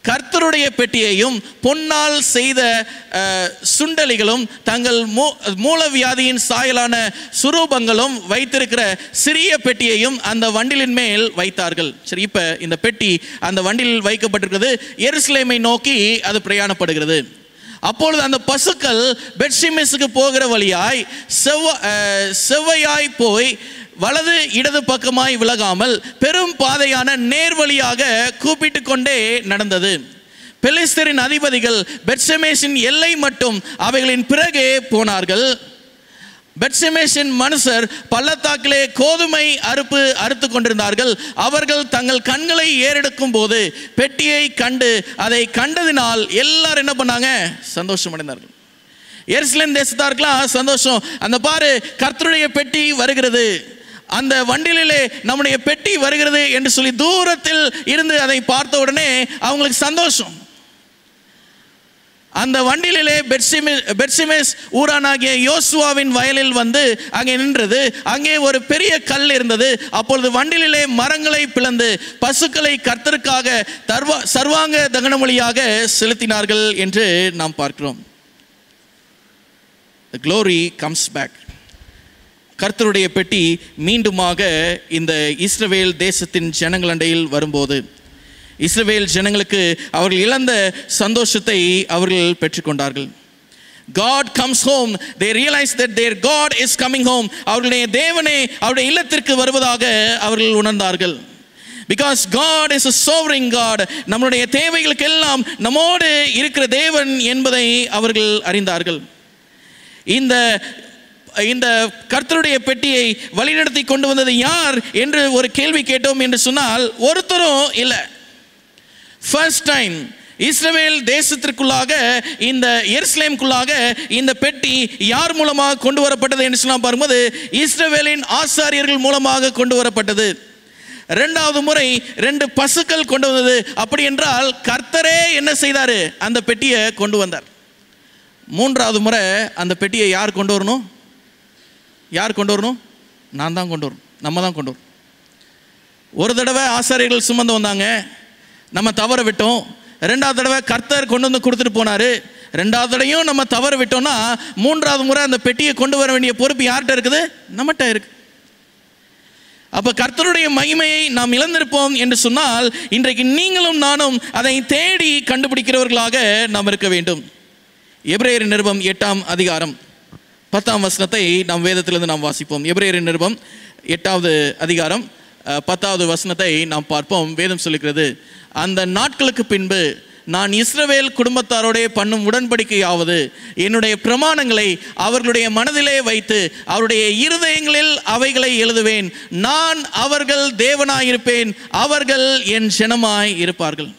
கர்த்தருடைய பெட்டியையும் பொன்னால் செய்த சுண்டலிகளும் தங்கள் மூலவியாதியின் சாயலான சுரூபங்களும் வைத்திருக்கிற சிறிய பெட்டியையும் அந்த வண்டிலின் மேல் வைத்தார்கள். சரி, இப்ப இந்த பெட்டி அந்த வண்டியில் வைக்கப்பட்டிருக்கிறது. எருசலேமை நோக்கி அது பிரயாணப்படுகிறது. அப்பொழுது அந்த பசுக்கள் பெத்ஷிமெசுக்கு போகிற வழியாய் செவ்வையாய் போய் வலது இடது பக்கமாய் விலகாமல் பெரும் பாதையான நேர்வழியாக கூப்பிட்டு கொண்டே நடந்தது. பெலிஸ்தரின் அதிபதிகள் பெத்ஷிமெசின் எல்லை மட்டும் அவைகளின் பிறகே போனார்கள். பெத்ஷிமெசின் மனுஷர் பள்ளத்தாக்கிலே கோதுமை அறுத்து கொண்டிருந்தார்கள். அவர்கள் தங்கள் கண்களை ஏறெடுக்கும் போது பெட்டியை கண்டு அதை கண்டதினால் எல்லாரும் என்ன பண்ணாங்க? சந்தோஷம் அடைந்தார்கள். எருசலேம் தேசத்தாருக்கெல்லாம் சந்தோஷம். அந்த பாரு, கர்த்தருடைய பெட்டி வருகிறது, அந்த வண்டிலே நம்முடைய பெட்டி வருகிறது என்று சொல்லி தூரத்தில் இருந்து அதை பார்த்த உடனே அவங்களுக்கு சந்தோஷம். அந்த வண்டிலே பெத்ஷிமெஸ் ஊரானாகிய யோசுவாவின் வயலில் வந்து அங்கே நின்றது. அங்கே ஒரு பெரிய கல் இருந்தது. அப்பொழுது வண்டிலே மரங்களை பிளந்து பசுக்களை கர்த்தருக்காக சர்வாங்க தகனமொழியாக செலுத்தினார்கள் என்று நாம் பார்க்கிறோம். The glory comes back. கர்த்தருடைய பெட்டி மீண்டுமாக இந்த இஸ்ரவேல் தேசத்தின் ஜனங்களண்டையில் வரும்போது இஸ்ரவேல் ஜனங்களுக்கு அவர்கள் இழந்த சந்தோஷத்தை அவர்கள் பெற்றுக்கொண்டார்கள். God comes home. They realize that their God is coming home. அவர்களுடைய தேவனே அவருடைய இல்லத்திற்கு வருவதாக அவர்கள் உணர்ந்தார்கள். Because God is a sovereign God. நம்முடைய தேவைகளுக்கெல்லாம் நம்மோடு இருக்கிற தேவன் என்பதை அவர்கள் அறிந்தார்கள். இந்த கர்த்தருடைய பெட்டியை வழிநடத்தி கொண்டு வந்தது யார் என்று ஒரு கேள்வி கேட்டோம் என்று சொன்னால் ஒருத்தரும் இல்லை. ஃபர்ஸ்ட் டைம் இஸ்ரவேல் தேசத்திற்குள்ளாக, இந்த எருசலேமுக்குள்ளாக இந்த பெட்டி யார் மூலமாக கொண்டு வரப்பட்டது என்று சொன்னால் பார்க்கும்போது இஸ்ரவேலின் ஆசாரியர்கள் மூலமாக கொண்டு வரப்பட்டது. இரண்டாவது முறை 2 பசுக்கள் கொண்டு வந்தது. அப்படி என்றால் கர்த்தரே என்ன செய்தார்? அந்த பெட்டியை கொண்டு வந்தார். மூன்றாவது முறை அந்த பெட்டியை யார் கொண்டு வரணும்? யார் கொண்டு வரணும்? நான் தான் கொண்டு வரணும், நம்ம தான் கொண்டு வரணும். ஒரு தடவை ஆசாரியர்கள் சுமந்து வந்தாங்க, நம்ம தவற விட்டோம். ரெண்டாவது தடவை கர்த்தர் கொண்டு வந்து கொடுத்துட்டு போனார். ரெண்டாவது தடவையும் நம்ம தவற விட்டோம்னா மூன்றாவது முறை அந்த பெட்டியை கொண்டு வர வேண்டிய பொறுப்பு யார்கிட்ட இருக்குது? நம்மகிட்ட இருக்கு. அப்போ கர்த்தருடைய மகிமையை நாம் இழந்திருப்போம் என்று சொன்னால் இன்றைக்கு நீங்களும் நானும் அதை தேடி கண்டுபிடிக்கிறவர்களாக நாம் இருக்க வேண்டும். எபிரேயர் நிருபம் 8ஆம் அதிகாரம் 10ஆம் வசனத்தை நாம் வேதத்திலிருந்து நாம் வாசிப்போம். எபிரேயர் நிருபம் 8வது அதிகாரம் 10வது வசனத்தை நாம் பார்ப்போம். வேதம் சொல்லுகிறது, அந்த நாட்களுக்கு பின்பு நான் இஸ்ரவேல் குடும்பத்தாரோடே பண்ணும் உடன்படிக்கையாவது என்னுடைய பிரமாணங்களை அவர்களுடைய மனதிலே வைத்து அவருடைய இருதயங்களில் அவைகளை எழுதுவேன். நான் அவர்கள் தேவனாயிருப்பேன், அவர்கள் என் ஜனமாய் இருப்பார்கள்.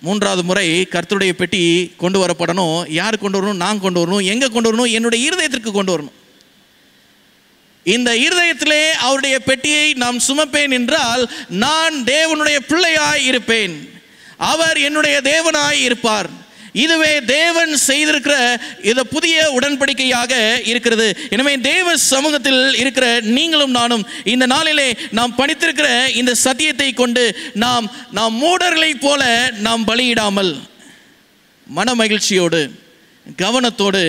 மூன்றாவது முறை கர்த்தருடைய பெட்டி கொண்டு வரப்படணும். யார் கொண்டு வரணும்? நான் கொண்டு வரணும். எங்கே கொண்டு வரணும்? என்னுடைய இருதயத்திற்கு கொண்டு வரணும். இந்த இருதயத்திலே அவருடைய பெட்டியை நாம் சுமப்பேன் என்றால் நான் தேவனுடைய பிள்ளையாய் இருப்பேன், அவர் என்னுடைய தேவனாய் இருப்பார். இதுவே தேவன் செய்திருக்கிற இது புதிய உடன்படிக்கையாக இருக்கிறது. எனவே தேவ சமூகத்தில் இருக்கிற நீங்களும் நானும் இந்த நாளிலே நாம் படித்திருக்கிற இந்த சத்தியத்தை கொண்டு நாம் மூடர்களை போல நாம் பலியிடாமல் மன மகிழ்ச்சியோடு கவனத்தோடு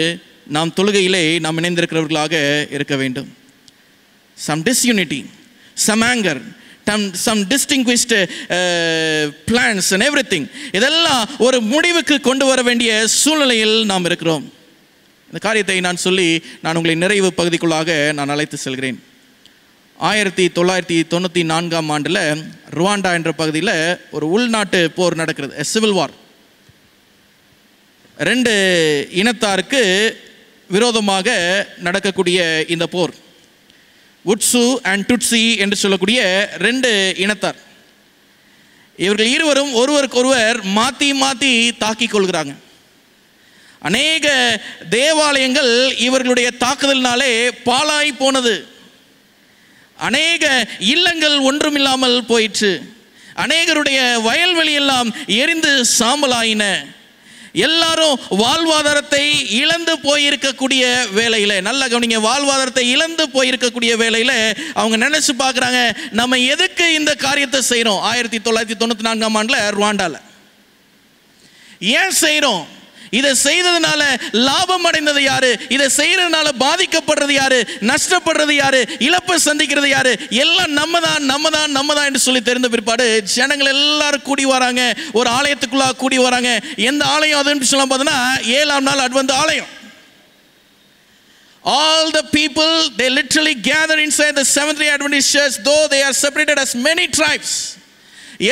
நாம் தொழுகையிலே நாம் இணைந்திருக்கிறவர்களாக இருக்க வேண்டும். Some disunity, some anger, some distinguished plans and everything, இதெல்லாம் ஒரு முடிவுக்கு கொண்டு வர வேண்டிய சூழ்நிலையில் நாம் இருக்கிறோம். இந்த காரியத்தை நான் சொல்லி நான் உங்களை நிறைவு பகுதிக்குள்ளாக நான் அழைத்து செல்கிறேன். 1994ஆம் ஆண்டில் ருவாண்டா என்ற பகுதியில் ஒரு உள்நாட்டு போர் நடக்கிறது, சிவில் வார். 2 இனத்தாருக்கு விரோதமாக நடக்கக்கூடிய இந்த போர், உட்சு அண்ட் டுட்சி என்று சொல்லக்கூடிய 2 இனத்தார். இவர்கள் இருவரும் ஒருவருக்கொருவர் மாற்றி மாற்றி தாக்கிக் கொள்கிறாங்க. அநேக தேவாலயங்கள் இவர்களுடைய தாக்குதலினாலே பாழாய் போனது. அநேக இல்லங்கள் ஒன்றுமில்லாமல் போயிற்று. அநேகருடைய வயல்வெளியெல்லாம் எரிந்து சாம்பலாயின. எல்லாரும் வாழ்வாதாரத்தை இழந்து போயிருக்கக்கூடிய வேலையில், நல்ல கவனிங்க, வாழ்வாதாரத்தை இழந்து போயிருக்கக்கூடிய வேலையில் அவங்க நினைச்சு பார்க்குறாங்க, நம்ம எதுக்கு இந்த காரியத்தை செய்கிறோம்? 1994ஆம் ஆண்டில் ருவாண்டாவில் ஏன் செய்கிறோம்? இதை செய்ததுனால லாபம் அடைந்தது யாரு? இதை செய்யறதுனால பாதிக்கப்படுறது யாரு? நஷ்டப்படுறது யாரு? இழப்பை சந்திக்கிறது யாரு? எல்லாம் நம்ம தான் என்று சொல்லி தெரிந்த பிற்பாடு ஜனங்கள் எல்லாரும் கூடி வராங்க, ஒரு ஆலயத்துக்குள்ள கூடி வராங்க. எந்த ஆலயம் அதுன்னு சொல்ல பார்த்தோன்னா 7ஆம் நாள் அட்வென்ட் ஆலயம். All the people, they literally gather inside the Seventh-day Adventist church, though they are separated as many tribes.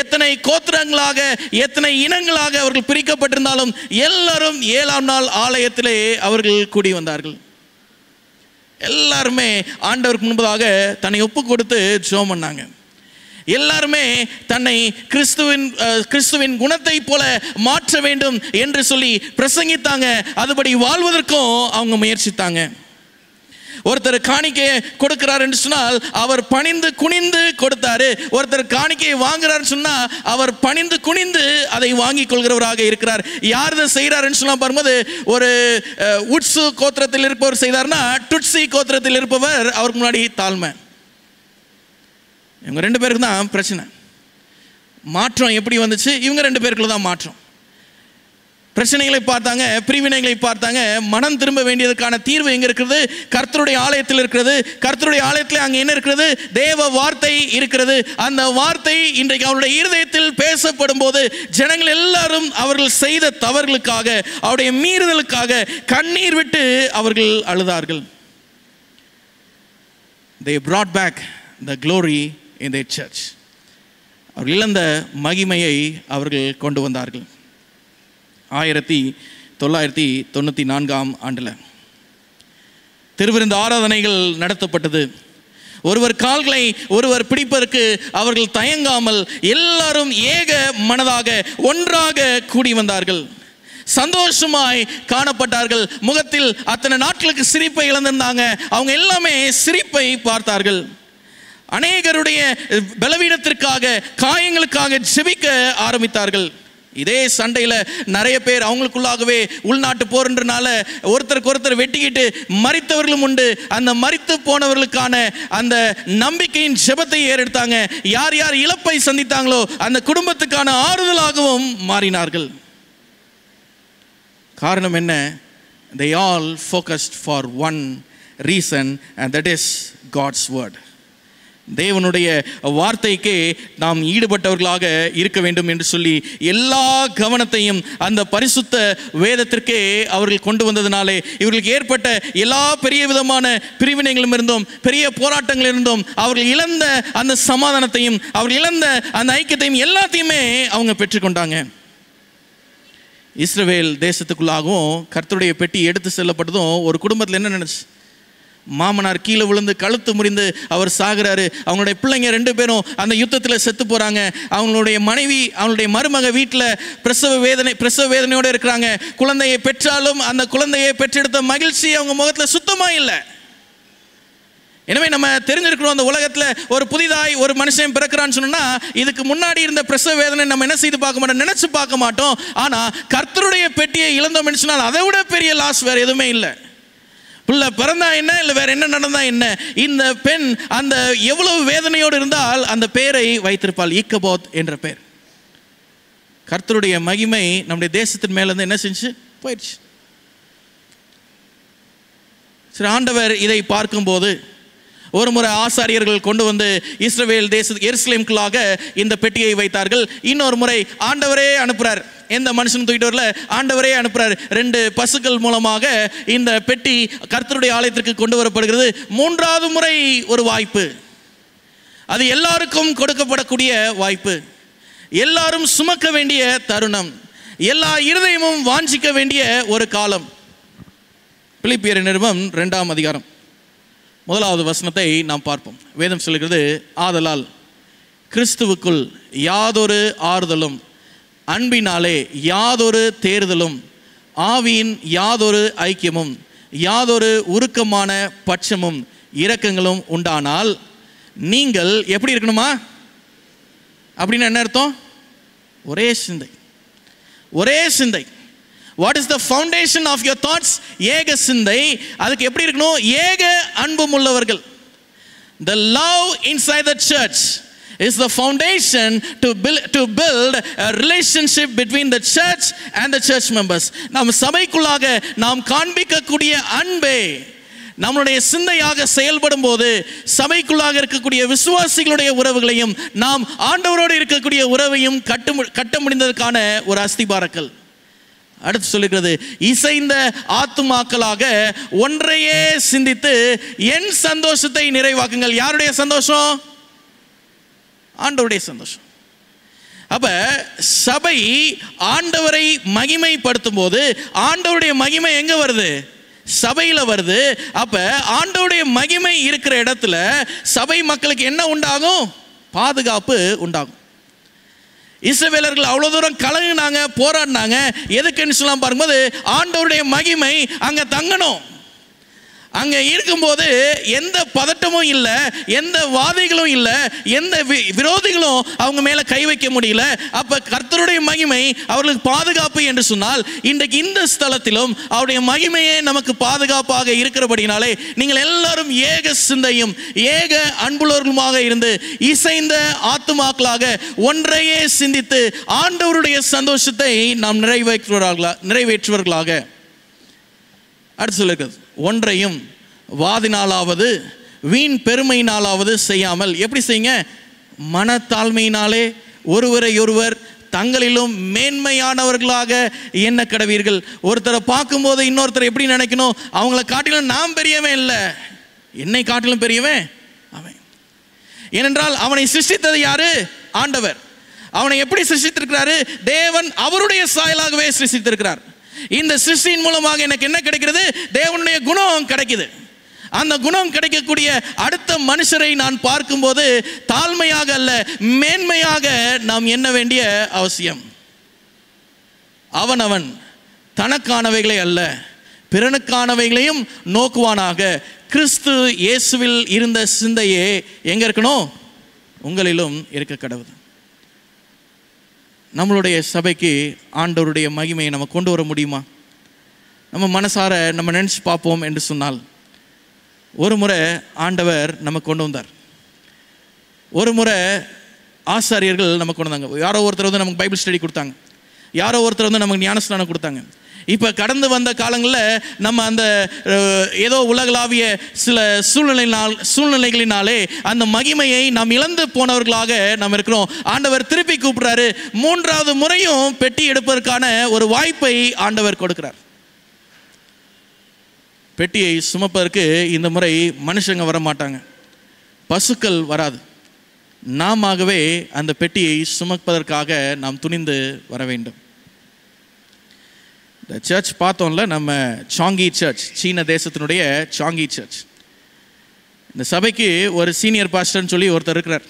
எத்தனை கோத்திரங்களாக, எத்தனை இனங்களாக அவர்கள் பிரிக்கப்பட்டிருந்தாலும் எல்லாரும் 7ஆம் நாள் ஆலயத்திலே அவர்கள் கூடி வந்தார்கள். எல்லாருமே ஆண்டவருக்கு முன்பதாக தன்னை ஒப்பு கொடுத்து ஜெபம் பண்ணாங்க. எல்லாருமே தன்னை கிறிஸ்துவின் குணத்தை போல மாற்ற வேண்டும் என்று சொல்லி பிரசங்கித்தாங்க. அதுபடி வாழ்வதற்கும் அவங்க முயற்சித்தாங்க. ஒருத்தர் காணிக்கையை கொடுக்கிறார் என்று சொன்னால் அவர் பணிந்து குனிந்து கொடுத்தாரு. ஒருத்தர் காணிக்கையை வாங்குறாருன்னு சொன்னால் அவர் பணிந்து குனிந்து அதை வாங்கி கொள்கிறவராக இருக்கிறார். யார் இதை செய்கிறாருன்னு சொன்னால் பார்க்கும்போது ஒரு உட்சு கோத்திரத்தில் இருப்பவர் செய்தார்னா டுட்சி கோத்திரத்தில் இருப்பவர் அவருக்கு முன்னாடி தாழ்மை. இவங்க 2 பேருக்கு தான் பிரச்சனை. மாற்றம் எப்படி வந்துச்சு? இவங்க 2 பேருக்குள்ள தான் மாற்றம். பிரச்சனைகளை பார்த்தாங்க, பிரிவினைகளை பார்த்தாங்க. மனம் திரும்ப வேண்டியதுக்கான தீர்வு எங்கே இருக்கிறது? கர்த்தருடைய ஆலயத்தில் இருக்கிறது. கர்த்தருடைய ஆலயத்தில் அங்கே என்ன இருக்கிறது? தேவ வார்த்தை இருக்கிறது. அந்த வார்த்தை இன்றைக்கு அவருடைய இருதயத்தில் பேசப்படும் போது ஜனங்கள் எல்லாரும் அவர்கள் செய்த தவறுகளுக்காக, அவருடைய மீறுதலுக்காக கண்ணீர் விட்டு அவர்கள் அழுதார்கள். They brought back the glory in their church. அவர்கள் இழந்த மகிமையை அவர்கள் கொண்டு வந்தார்கள். 1994ஆம் ஆண்டில் திருவிருந்து ஆராதனைகள் நடத்தப்பட்டது. ஒருவர் கால்களை ஒருவர் பிடிப்பதற்கு அவர்கள் தயங்காமல் எல்லாரும் ஏக மனதாக ஒன்றாக கூடி வந்தார்கள். சந்தோஷமாய் காணப்பட்டார்கள். முகத்தில் அத்தனை நாட்களுக்கு சிரிப்பை இழந்திருந்தாங்க. அவங்க எல்லாமே சிரிப்பை பார்த்தார்கள். அநேகருடைய பலவீனத்திற்காக, காயங்களுக்காக ஜெபிக்க ஆரம்பித்தார்கள். இதே சண்டையில் நிறைய பேர் அவங்களுக்குள்ளாகவே உள்நாட்டு போர்ன்றனால ஒருத்தருக்கு ஒருத்தர் வெட்டிக்கிட்டு மரித்தவர்களும் உண்டு. அந்த மரித்து போனவர்களுக்கான அந்த நம்பிக்கையின் ஜெபத்தை ஏறெடுத்தாங்க. யார் யார் இழப்பை சந்தித்தாங்களோ அந்த குடும்பத்துக்கான ஆறுதலாகவும் மாறினார்கள். காரணம் என்ன? they all focused for one reason, and that is God's word. தேவனுடைய வார்த்தைக்கு நாம் ஈடுபட்டவர்களாக இருக்க வேண்டும் என்று சொல்லி எல்லா கவனத்தையும் அந்த பரிசுத்த வேதத்திற்கே அவர்கள் கொண்டு வந்ததினாலே இவர்களுக்கு ஏற்பட்ட எல்லா பெரிய விதமான பிரிவினைகளும் இருந்தும் பெரிய போராட்டங்கள் இருந்தும் அவர்கள் இழந்த அந்த சமாதானத்தையும் அவர்கள் இழந்த அந்த ஐக்கியத்தையும் எல்லாத்தையுமே அவங்க பெற்றுக்கொண்டாங்க. இஸ்ரவேல் தேசத்துக்குள்ளாகவும் கர்த்தருடைய பெட்டி எடுத்து செல்லப்பட்டதும் ஒரு குடும்பத்தில் என்ன நினைச்சு, மாமனார் கீழே விழுந்து கழுத்து முறிந்து அவர் சாகிறாரு. அவங்களுடைய பிள்ளைங்க 2 பேரும் அந்த யுத்தத்தில் செத்து போகிறாங்க. அவங்களுடைய மனைவி அவங்களுடைய மருமக வீட்டில் பிரசவ வேதனையோடு இருக்கிறாங்க. குழந்தையை பெற்றாலும் அந்த குழந்தையை பெற்றெடுத்த மகிழ்ச்சி அவங்க முகத்தில் சுத்தமாக இல்லை. எனவே நம்ம தெரிஞ்சிருக்கிறோம், அந்த உலகத்தில் ஒரு புதிதாய் ஒரு மனுஷன் பிறக்கிறான்னு சொன்னா இதுக்கு முன்னாடி இருந்த பிரசவ வேதனை நம்ம என்ன செய்து பார்க்க மாட்டோம், நினைச்சு பார்க்க மாட்டோம். ஆனால் கர்த்தருடைய பெட்டியை இழந்தோம் என்று சொன்னால் அதை விட பெரிய லாஸ் வேறு எதுவுமே இல்லை. பிள்ளை பிறந்தா என்ன, இல்லை வேற என்ன நடந்தா என்ன, இந்த பெண் அந்த எவ்வளவு வேதனையோடு இருந்தால் அந்த பெயரை வைத்திருப்பாள், ஈக்கபோத் என்ற பெயர். கர்த்தருடைய மகிமை நம்முடைய தேசத்தின் மேல இருந்து என்ன செஞ்சு போயிடுச்சு. சரி, ஆண்டவர் இதை பார்க்கும்போது ஒரு முறை ஆசாரியர்கள் கொண்டு வந்து இஸ்ரவேல் எருசலேமுக்குள்ளாக இந்த பெட்டியை வைத்தார்கள். இன்னொரு முறை ஆண்டவரே அனுப்புறார். எந்த மனுஷன் தூக்கிட்டு வரல, ஆண்டவரே அனுப்புறார். 2 பசுக்கள் மூலமாக இந்த பெட்டி கர்த்தருடைய ஆலயத்திற்கு கொண்டு வரப்படுகிறது. 3வது முறை ஒரு வாய்ப்பு. அது எல்லாருக்கும் கொடுக்கப்படக்கூடிய வாய்ப்பு. எல்லாரும் சுமக்க வேண்டிய தருணம். எல்லா இருதயமும் வாஞ்சிக்க வேண்டிய ஒரு காலம். பிலிப்பியர் நிருபம் 2ஆம் அதிகாரம் 1வது வசனத்தை நாம் பார்ப்போம். வேதம் சொல்லுகிறது, ஆதலால் கிறிஸ்துவுக்குள் யாதொரு ஆறுதலும், அன்பினாலே யாதொரு தேறுதலும், ஆவியின் யாதொரு ஐக்கியமும், யாதொரு உருக்கமான பட்சமும் இரக்கங்களும் உண்டானால் நீங்கள் எப்படி இருக்கணுமா? அப்படின்னு என்ன அர்த்தம்? ஒரே சிந்தை, ஒரே சிந்தை. What is the foundation of your thoughts? ஏக சிந்தை. அதுக்கு எப்படி இருக்கணும்? ஏக அன்பும் உள்ளவர்கள். The love inside the church is the foundation to build a relationship between the church and the church members. நாம் சபைக்குள்ளாக நாம் காண்பிக்கக்கூடிய அன்பே நம்மளுடைய சிந்தையாக செயல்படும் போது சபைக்குள்ளாக இருக்கக்கூடிய விசுவாசிகளுடைய உறவுகளையும் நாம் ஆண்டவரோடு இருக்கக்கூடிய உறவையும் கட்ட முடிந்ததற்கான ஒரு அஸ்திபாரக்கல். அடுத்து சொல்லுகிறது, இசைந்த ஆத்துமாக்களாக ஒன்றையே சிந்தித்து என் சந்தோஷத்தை நிறைவாக்குங்கள். யாருடைய சந்தோஷம்? ஆண்டவருடைய சந்தோஷம். அப்ப சபை ஆண்டவரை மகிமைப்படுத்தும் போது ஆண்டவருடைய மகிமை எங்க வருது? சபையில வருது. அப்ப ஆண்டவருடைய மகிமை இருக்கிற இடத்துல சபை மக்களுக்கு என்ன உண்டாகும்? பாதுகாப்பு உண்டாகும். இஸ்ரவேலர்கள் அவ்வளவு தூரம் கலங்கினாங்க, போராடினாங்க. எதுக்குன்னு சொல்லலாம் பார்க்கும்போது ஆண்டவருடைய மகிமை அங்க தங்கணும். அங்கே இருக்கும்போது எந்த பதட்டமும் இல்லை, எந்த வாதிகளும் இல்லை, எந்த விரோதிகளும் அவங்க மேலே கை வைக்க முடியல. அப்போ கர்த்தருடைய மகிமை அவர்களுக்கு பாதுகாப்பு என்று சொன்னால் இன்றைக்கு இந்த ஸ்தலத்திலும் அவருடைய மகிமையே நமக்கு பாதுகாப்பாக இருக்கிறபடினாலே நீங்கள் எல்லாரும் ஏக சிந்தையும் ஏக அன்புள்ளவர்களுமாக இருந்து இசைந்த ஆத்துமாக்களாக ஒன்றையே சிந்தித்து ஆண்டவருடைய சந்தோஷத்தை நாம் நிறைவேற்றுவர்களாக. அடுத்து சொல்லுகிறது, ஒன்றையும் வாதினாலாவது வீண் பெருமையினாலாவது செய்யாமல். எப்படி செய்யுங்க? மனத்தாழ்மையினாலே ஒருவரை ஒருவர் தங்களிலும் மேன்மையானவர்களாக எண்ண கடவீர்கள். ஒருத்தரை பார்க்கும்போது இன்னொருத்தரை எப்படி நினைக்கணும்? அவங்கள காட்டிலும் நான் பெரியவன் இல்லை, என்னை காட்டிலும் பெரியவன் அவன். ஏனென்றால் அவனை சிருஷ்டித்தது யாரு? ஆண்டவர். அவனை எப்படி சிருஷ்டித்திருக்கிறாரு? தேவன் அவருடைய சாயலாகவே சிருஷ்டித்திருக்கிறார். இந்த சிருஷ்டியின் மூலமாக எனக்கு என்ன கிடைக்கிறது? தேவனுடைய குணம் கிடைக்குது. அந்த குணம் கிடைக்கக்கூடிய அடுத்த மனுஷரை நான் பார்க்கும்போது தாழ்மையாக அல்ல, மேன்மையாக நாம் எண்ண வேண்டிய அவசியம். அவனவன் தனக்கானவைகளை அல்ல, பிறனுக்கானவைகளையும் நோக்குவானாக. கிறிஸ்து இயேசுவில் இருந்த சிந்தையே எங்க இருக்கணும்? உங்களிலும் இருக்க கடவுது. நம்மளுடைய சபைக்கு ஆண்டவருடைய மகிமையை நம்ம கொண்டு வர முடியுமா? நம்ம மனசார நம்ம நினச்சி பார்ப்போம் என்று சொன்னால், ஒரு முறை ஆண்டவர் நம்ம கொண்டு வந்தார். ஒரு முறை ஆசாரியர்கள் நம்ம கொண்டு வந்தாங்க. யாரோ ஒருத்தர் வந்து நமக்கு பைபிள் ஸ்டடி கொடுத்தாங்க, யாரோ ஒருத்தர் வந்து நமக்கு ஞானஸ்நானம் கொடுத்தாங்க. இப்போ கடந்து வந்த காலங்களில் நம்ம அந்த ஏதோ உலகளாவிய சில சூழ்நிலைகளினாலே அந்த மகிமையை நாம் இழந்து போனவர்களாக நாம் இருக்கிறோம். ஆண்டவர் திருப்பி கூப்பிடுறாரு. 3வது முறையும் பெட்டி எடுப்பதற்கான ஒரு வாய்ப்பை ஆண்டவர் கொடுக்கிறார். பெட்டியை சுமப்பதற்கு இந்த முறை மனுஷங்க வர மாட்டாங்க, பசுக்கள் வராது. நாமவே அந்த பெட்டியை சுமப்பதற்காக நாம் துணிந்து வர வேண்டும். இந்த சர்ச் பார்த்தோம்ல, நம்ம சாங்கி சர்ச், சீன தேசத்தினுடைய சாங்கி சர்ச். இந்த சபைக்கு ஒரு சீனியர் பாஸ்டர்னு சொல்லி ஒருத்தர் இருக்கிறார்.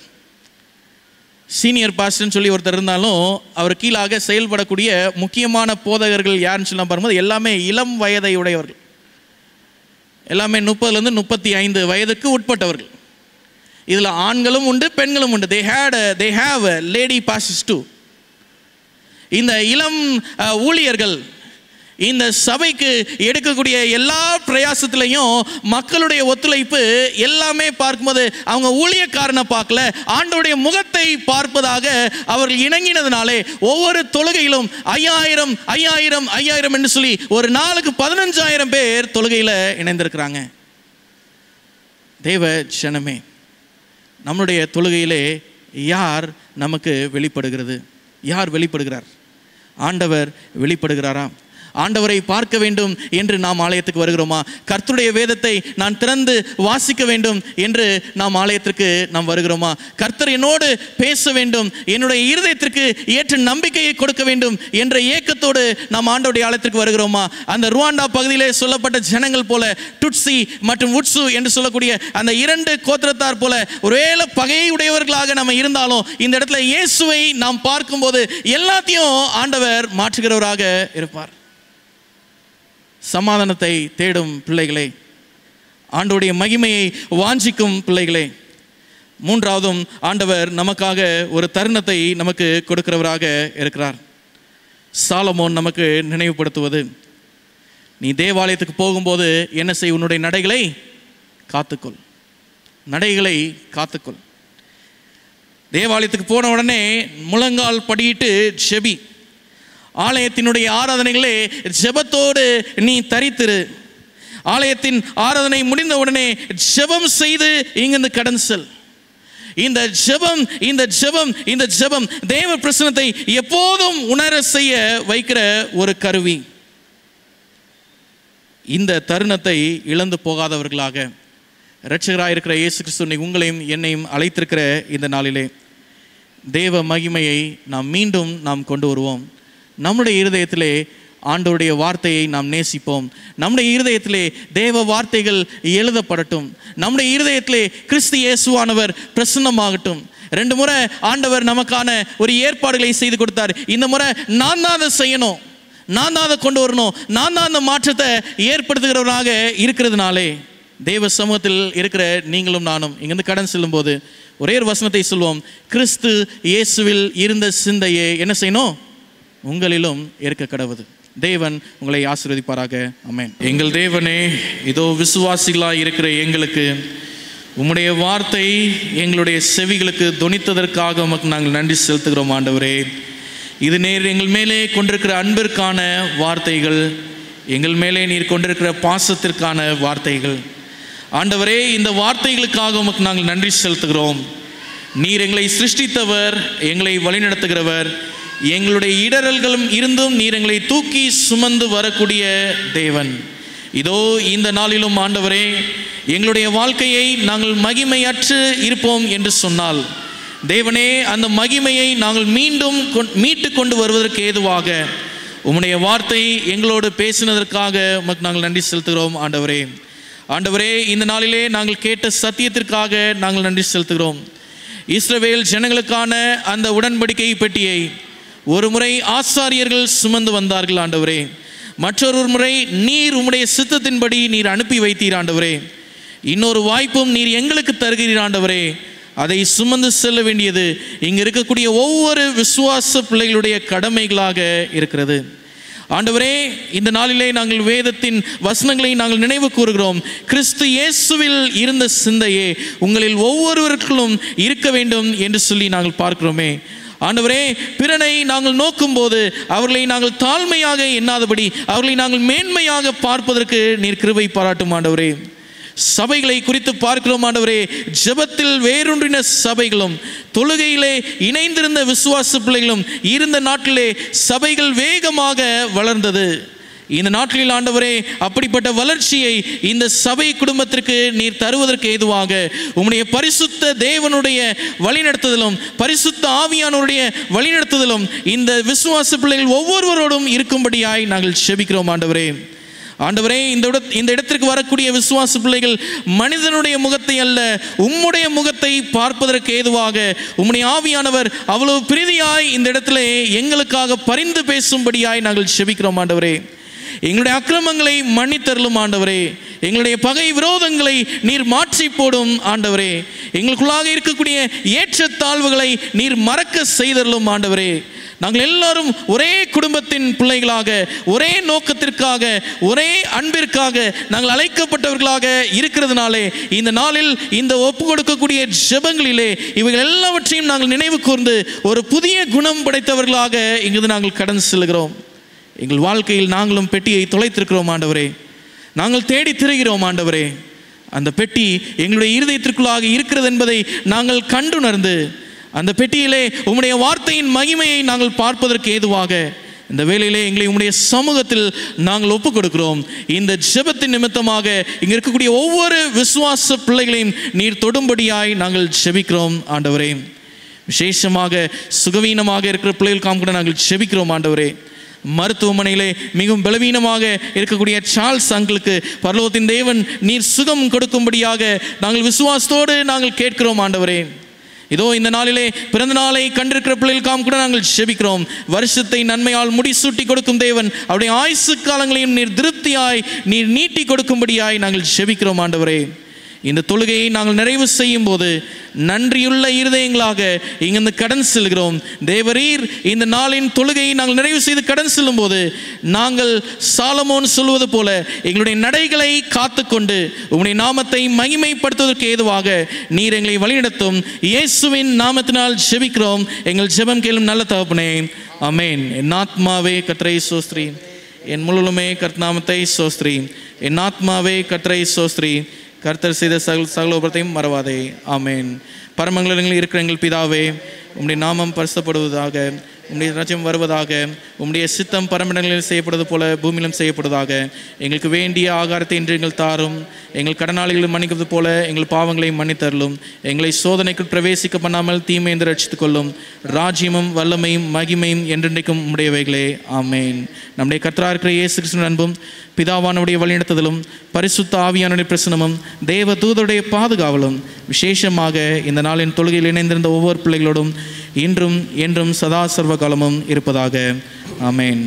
சீனியர் பாஸ்டர்னு சொல்லி ஒருத்தர் இருந்தாலும் அவர் கீழாக செயல்படக்கூடிய முக்கியமான போதகர்கள் யாருன்னு சொல்லலாம் பார்க்கும்போது எல்லாமே இளம் வயதை உடையவர்கள், எல்லாமே 30லேருந்து 35 வயதுக்கு உட்பட்டவர்கள். இதில் ஆண்களும் உண்டு, பெண்களும் உண்டு. they have lady pastors too. இந்த இளம் ஊழியர்கள் இந்த சபைக்கு எடுக்கக்கூடிய எல்லா பிரயாசத்திலையும் மக்களுடைய ஒத்துழைப்பு எல்லாமே பார்க்கும்போது அவங்க ஊழியக்காரனை பார்க்கல, ஆண்டவருடைய முகத்தை பார்ப்பதாக அவர்கள் இணங்கினதுனாலே ஒவ்வொரு தொழுகையிலும் 5000 என்று சொல்லி ஒரு நாளுக்கு 15000 பேர் தொழுகையில் இணைந்திருக்கிறாங்க. தேவ ஜனமே, நம்முடைய தொழுகையிலே யார் நமக்கு வெளிப்படுகிறது? யார் வெளிப்படுகிறார்? ஆண்டவர் வெளிப்படுகிறாரா? ஆண்டவரை பார்க்க வேண்டும் என்று நாம் ஆலயத்துக்கு வருகிறோமா? கர்த்தருடைய வேதத்தை நான் திறந்து வாசிக்க வேண்டும் என்று நாம் ஆலயத்திற்கு நாம் வருகிறோமா? கர்த்தர் என்னோடு பேச வேண்டும், என்னுடைய இருதயத்திற்கு ஏற்ற நம்பிக்கையை கொடுக்க வேண்டும் என்ற ஏக்கத்தோடு நாம் ஆண்டவருடைய ஆலயத்திற்கு வருகிறோமா? அந்த ருவாண்டா பகுதியிலே சொல்லப்பட்ட ஜனங்கள் போல, டுட்சி மற்றும் உட்சு என்று சொல்லக்கூடிய அந்த 2 கோத்திரத்தார் போல ஒருவேளை பகையை உடையவர்களாக நம்ம இருந்தாலும் இந்த இடத்துல இயேசுவை நாம் பார்க்கும்போது எல்லாத்தையும் ஆண்டவர் மாற்றுகிறவராக இருப்பார். சமாதானத்தை தேடும் பிள்ளைகளே, ஆண்டவருடைய மகிமையை வாஞ்சிக்கும் பிள்ளைகளே, 3வதும் ஆண்டவர் நமக்காக ஒரு தருணத்தை நமக்கு கொடுக்கிறவராக இருக்கிறார். சாலமோன் நமக்கு நினைவுபடுத்துவது, நீ தேவாலயத்துக்கு போகும்போது என்ன செய்? உன்னுடைய நடைகளை காத்துக்கொள், நடைகளை காத்துக்கொள். தேவாலயத்துக்கு போன உடனே முழங்கால் படியிட்டு செபி. ஆலயத்தினுடைய ஆராதனைகளே ஜெபத்தோடு நீ தரித்திரு. ஆலயத்தின் ஆராதனை முடிந்த உடனே ஜெபம் செய்து இங்கிருந்து கடந்து செல். இந்த ஜெபம் தேவ பிரசன்னத்தை எப்போதும் உணர செய்ய வைக்கிற ஒரு கருவி. இந்த தருணத்தை இழந்து போகாதவர்களாக இரட்சகராயிருக்கிற இயேசு கிறிஸ்து உங்களையும் என்னையும் அழைத்திருக்கிற இந்த நாளிலே தேவ மகிமையை நாம் கொண்டு வருவோம். நம்முடைய இருதயத்திலே ஆண்டவருடைய வார்த்தையை நாம் நேசிப்போம். நம்முடைய இருதயத்திலே தேவ வார்த்தைகள் எழுதப்படட்டும். நம்முடைய இருதயத்திலே கிறிஸ்து இயேசுவானவர் பிரசன்னமாகட்டும். 2 முறை ஆண்டவர் நமக்கான ஒரு ஏற்பாடுகளை செய்து கொடுத்தார். இந்த முறை நான் தான் அதை செய்யணும், நான் தான் அதை கொண்டு வரணும், நான் தான் அந்த மாற்றத்தை ஏற்படுத்துகிறவராக இருக்கிறதுனாலே தேவ சமூகத்தில் இருக்கிற நீங்களும் நானும் இங்கிருந்து கடன் செல்லும்போது ஒரே ஒரு வசனத்தை சொல்வோம். கிறிஸ்து இயேசுவில் இருந்த சிந்தையே என்ன செய்யணும்? உங்களிலும் இருக்க கடவுது. தேவன் உங்களை ஆசீர்வதிப்பாராக. ஆமென். எங்கள் தேவனே, இதோ விசுவாசிகளாய் இருக்கிற எங்களுக்கு உம்முடைய வார்த்தை எங்களுடைய செவிகளுக்கு தொனித்ததற்காக உமக்கு நாங்கள் நன்றி செலுத்துகிறோம். ஆண்டவரே, இது நேர் எங்கள் மேலே கொண்டிருக்கிற அன்பிற்கான வார்த்தைகள், எங்கள் மேலே நீர் கொண்டிருக்கிற பாசத்திற்கான வார்த்தைகள். ஆண்டவரே, இந்த வார்த்தைகளுக்காக உமக்கு நாங்கள் நன்றி செலுத்துகிறோம். நீர் எங்களை சிருஷ்டித்தவர், எங்களை வழிநடத்துகிறவர். எங்களுடைய இடரல்களும் இருந்தும் நீர் எங்களை தூக்கி சுமந்து வரக்கூடிய தேவன். இதோ இந்த நாளிலும் ஆண்டவரே, எங்களுடைய வாழ்க்கையை நாங்கள் மகிமையற்று இருப்போம் என்று சொன்னால் தேவனே, அந்த மகிமையை நாங்கள் மீண்டும் மீட்டு கொண்டு வருவதற்கு ஏதுவாக உம்முடைய வார்த்தை எங்களோடு பேசினதற்காக உமக்கு நாங்கள் நன்றி செலுத்துகிறோம். ஆண்டவரே, ஆண்டவரே, இந்த நாளிலே நாங்கள் கேட்ட சத்தியத்திற்காக நாங்கள் நன்றி செலுத்துகிறோம். இஸ்ரவேல் ஜனங்களுக்கான அந்த உடன்படிக்கை பெட்டியை ஒரு முறை ஆசாரியர்கள் சுமந்து வந்தார்கள் ஆண்டவரே. மற்றொரு முறை நீர் உம்முடைய சித்தத்தின்படி நீர் அனுப்பி வைத்தீர் ஆண்டவரே. இன்னொரு வாய்ப்பும் நீர் எங்களுக்கு தருகிறீர் ஆண்டவரே. அதை சுமந்து செல்ல வேண்டியது இங்கு இருக்கக்கூடிய ஒவ்வொரு விசுவாச பிள்ளைகளுடைய கடமைகளாக இருக்கிறது. ஆண்டவரே, இந்த நாளிலே நாங்கள் வேதத்தின் வசனங்களை நாங்கள் நினைவு கூறுகிறோம். கிறிஸ்து இயேசுவில் இருந்த சிந்தையே உங்களில் ஒவ்வொருவருக்கும் இருக்க வேண்டும் என்று சொல்லி நாங்கள் பார்க்கிறோமே. ஆண்டவரே, பிறனை நாங்கள் நோக்கும் போது அவர்களை நாங்கள் தாழ்மையாக எண்ணாதபடி அவர்களை நாங்கள் மேன்மையாக பார்ப்பதற்கு நீர் கிருபை பாராட்டும் ஆண்டவரே. சபைகளை குறித்து பார்க்கிறோம் ஆண்டவரே. ஜெபத்தில் வேரூன்றின சபைகளும் தொழுகையிலே இணைந்திருந்த விசுவாச பிள்ளைகளும் இருந்த நாட்டிலே சபைகள் வேகமாக வளர்ந்தது. இந்த நாட்களில் ஆண்டவரே, அப்படிப்பட்ட வளர்ச்சியை இந்த சபை குடும்பத்திற்கு நீர் தருவதற்கு ஏதுவாக உம்முடைய பரிசுத்த தேவனுடைய வழிநடத்துதலும் பரிசுத்த ஆவியானவருடைய வழிநடத்துதலும் இந்த விசுவாச பிள்ளைகள் ஒவ்வொருவரோடும் இருக்கும்படியாய் நாங்கள் செபிக்கிறோம் ஆண்டவரே. ஆண்டவரே, இந்த இடத்திற்கு வரக்கூடிய விசுவாச பிள்ளைகள் மனிதனுடைய முகத்தை அல்ல, உம்முடைய முகத்தை பார்ப்பதற்கு ஏதுவாக உம்முடைய ஆவியானவர் அவ்வளவு பிரீதியாய் இந்த இடத்திலே எங்களுக்காக பரிந்து பேசும்படியாய் நாங்கள் செபிக்கிறோம் ஆண்டவரே. எங்களுடைய அக்கிரமங்களை மன்னித்தருளும் ஆண்டவரே. எங்களுடைய பகை விரோதங்களை நீர் மாற்றி போடும் ஆண்டவரே. எங்களுக்குள்ளாக இருக்கக்கூடிய ஏற்றத்தாழ்வுகளை நீர் மறக்க செய்தருளும் ஆண்டவரே. நாங்கள் எல்லாரும் ஒரே குடும்பத்தின் பிள்ளைகளாக, ஒரே நோக்கத்திற்காக, ஒரே அன்பிற்காக நாங்கள் அழைக்கப்பட்டவர்களாக இருக்கிறதுனாலே இந்த நாளில் இந்த ஒப்பு கொடுக்கக்கூடிய ஜெபங்களிலே இவைகள் எல்லாவற்றையும் நாங்கள் நினைவு கூர்ந்து ஒரு புதிய குணம் படைத்தவர்களாக இங்கிருந்து நாங்கள் கடந்து செல்கிறோம். எங்கள் வாழ்க்கையில் நாங்களும் பெட்டியை தொலைத்திருக்கிறோம் ஆண்டவரே. நாங்கள் தேடி திரிகிறோம் ஆண்டவரே. அந்த பெட்டி எங்களுடைய இருதயத்திற்குள்ளாக இருக்கிறது என்பதை நாங்கள் கண்டுணர்ந்து அந்த பெட்டியிலே உம்முடைய வார்த்தையின் மகிமையை நாங்கள் பார்ப்பதற்கு ஏதுவாக இந்த வேளையிலே எங்களை உம்முடைய சமூகத்தில் நாங்கள் ஒப்புக் கொடுக்கிறோம். இந்த ஜெபத்தின் நிமித்தமாக இங்கே இருக்கக்கூடிய ஒவ்வொரு விசுவாச பிள்ளைகளையும் நீர் தொடும்படியாய் நாங்கள் ஜெபிக்கிறோம் ஆண்டவரே. விசேஷமாக சுகவீனமாக இருக்கிற பிள்ளைகளுக்காக கூட நாங்கள் ஜெபிக்கிறோம் ஆண்டவரே. மருத்துவமனையிலே மிகவும் பலவீனமாக இருக்கக்கூடிய சார்ல்ஸ் அங்கிளுக்கு பரலோகத்தின் தேவன் நீர் சுகம் கொடுக்கும்படியாக நாங்கள் விசுவாசத்தோடு நாங்கள் கேட்கிறோம் ஆண்டவரே. இதோ இந்த நாளிலே பிறந்த நாளை கண்டிருக்கிற பிள்ளைகளுக்காக கூட நாங்கள் ஜெபிக்கிறோம். வருஷத்தை நன்மையால் முடிசூட்டி கொடுக்கும் தேவன் அவருடைய ஆயுசு காலங்களையும் நீர் திருப்தியாய் நீர் நீட்டி கொடுக்கும்படியாய் நாங்கள் ஜெபிக்கிறோம் ஆண்டவரே. இந்த தொழுகையை நாங்கள் நிறைவு செய்யும் போது நன்றியுள்ள இருதயங்களாக இங்கிருந்து கடன் செல்கிறோம். தேவரீர் இந்த நாளின் தொழுகையை நாங்கள் நிறைவு செய்து கடன் செல்லும் போது நாங்கள் சாலமோன் சொல்வது போல எங்களுடைய நடைகளை காத்துக்கொண்டு உம்முடைய நாமத்தை மகிமைப்படுத்துவதற்கு ஏதுவாக நீர் எங்களை வழிநடத்தும். இயேசுவின் நாமத்தினால் ஜெபிக்கிறோம் எங்கள் ஜெபம் கேளும் நல்ல தகப்பனே, ஆமென். என் ஆத்மாவே கர்த்தரை ஸ்தோத்திரி, என் முழுமே கர்த்தநாமத்தை ஸ்தோத்திரி. என் ஆத்மாவே கர்த்தரை ஸ்தோத்திரி, கர்த்தர் செய்த சகல உபரத்தையும் மறவாதே. ஆமென். பரமண்டலங்களில் இருக்கிற எங்கள் பிதாவே, உம்முடைய நாமம் பரிசுத்தப்படுவதாக, உம்முடைய ராஜ்யம் வருவதாக, உம்முடைய சித்தம் பரமண்டலங்களில் செய்யப்படுவது போல பூமியிலும் செய்யப்படுவதாக. எங்களுக்கு வேண்டிய ஆகாரத்தை இன்று எங்கள் தாரும். எங்கள் கடனாளிகளை மன்னிக்கிறது போல எங்கள் பாவங்களை மன்னித்தருளும். எங்களை சோதனைக்குள் பிரவேசிக்க பண்ணாமல் தீமையை ரட்சித்துக் கொள்ளும். ராஜ்யமும் வல்லமையும் மகிமையும் என்றென்றைக்கும் உம்முடையவைகளே. ஆமென். நம்முடைய கர்த்தராகிய இருக்கிற இயேசு கிறிஸ்துவின் அன்பும் பிதாவானுடைய வழிநடத்துதலும் பரிசுத்த ஆவியானுடைய பிரசனமும் தேவ தூதருடைய பாதுகாவலும் விசேஷமாக இந்த நாளின் தொழுகையில் இணைந்திருந்த ஒவ்வொரு பிள்ளைகளோடும் இன்றும் என்றும் சதா சர்வ காலமும் இருப்பதாக. ஆமென்.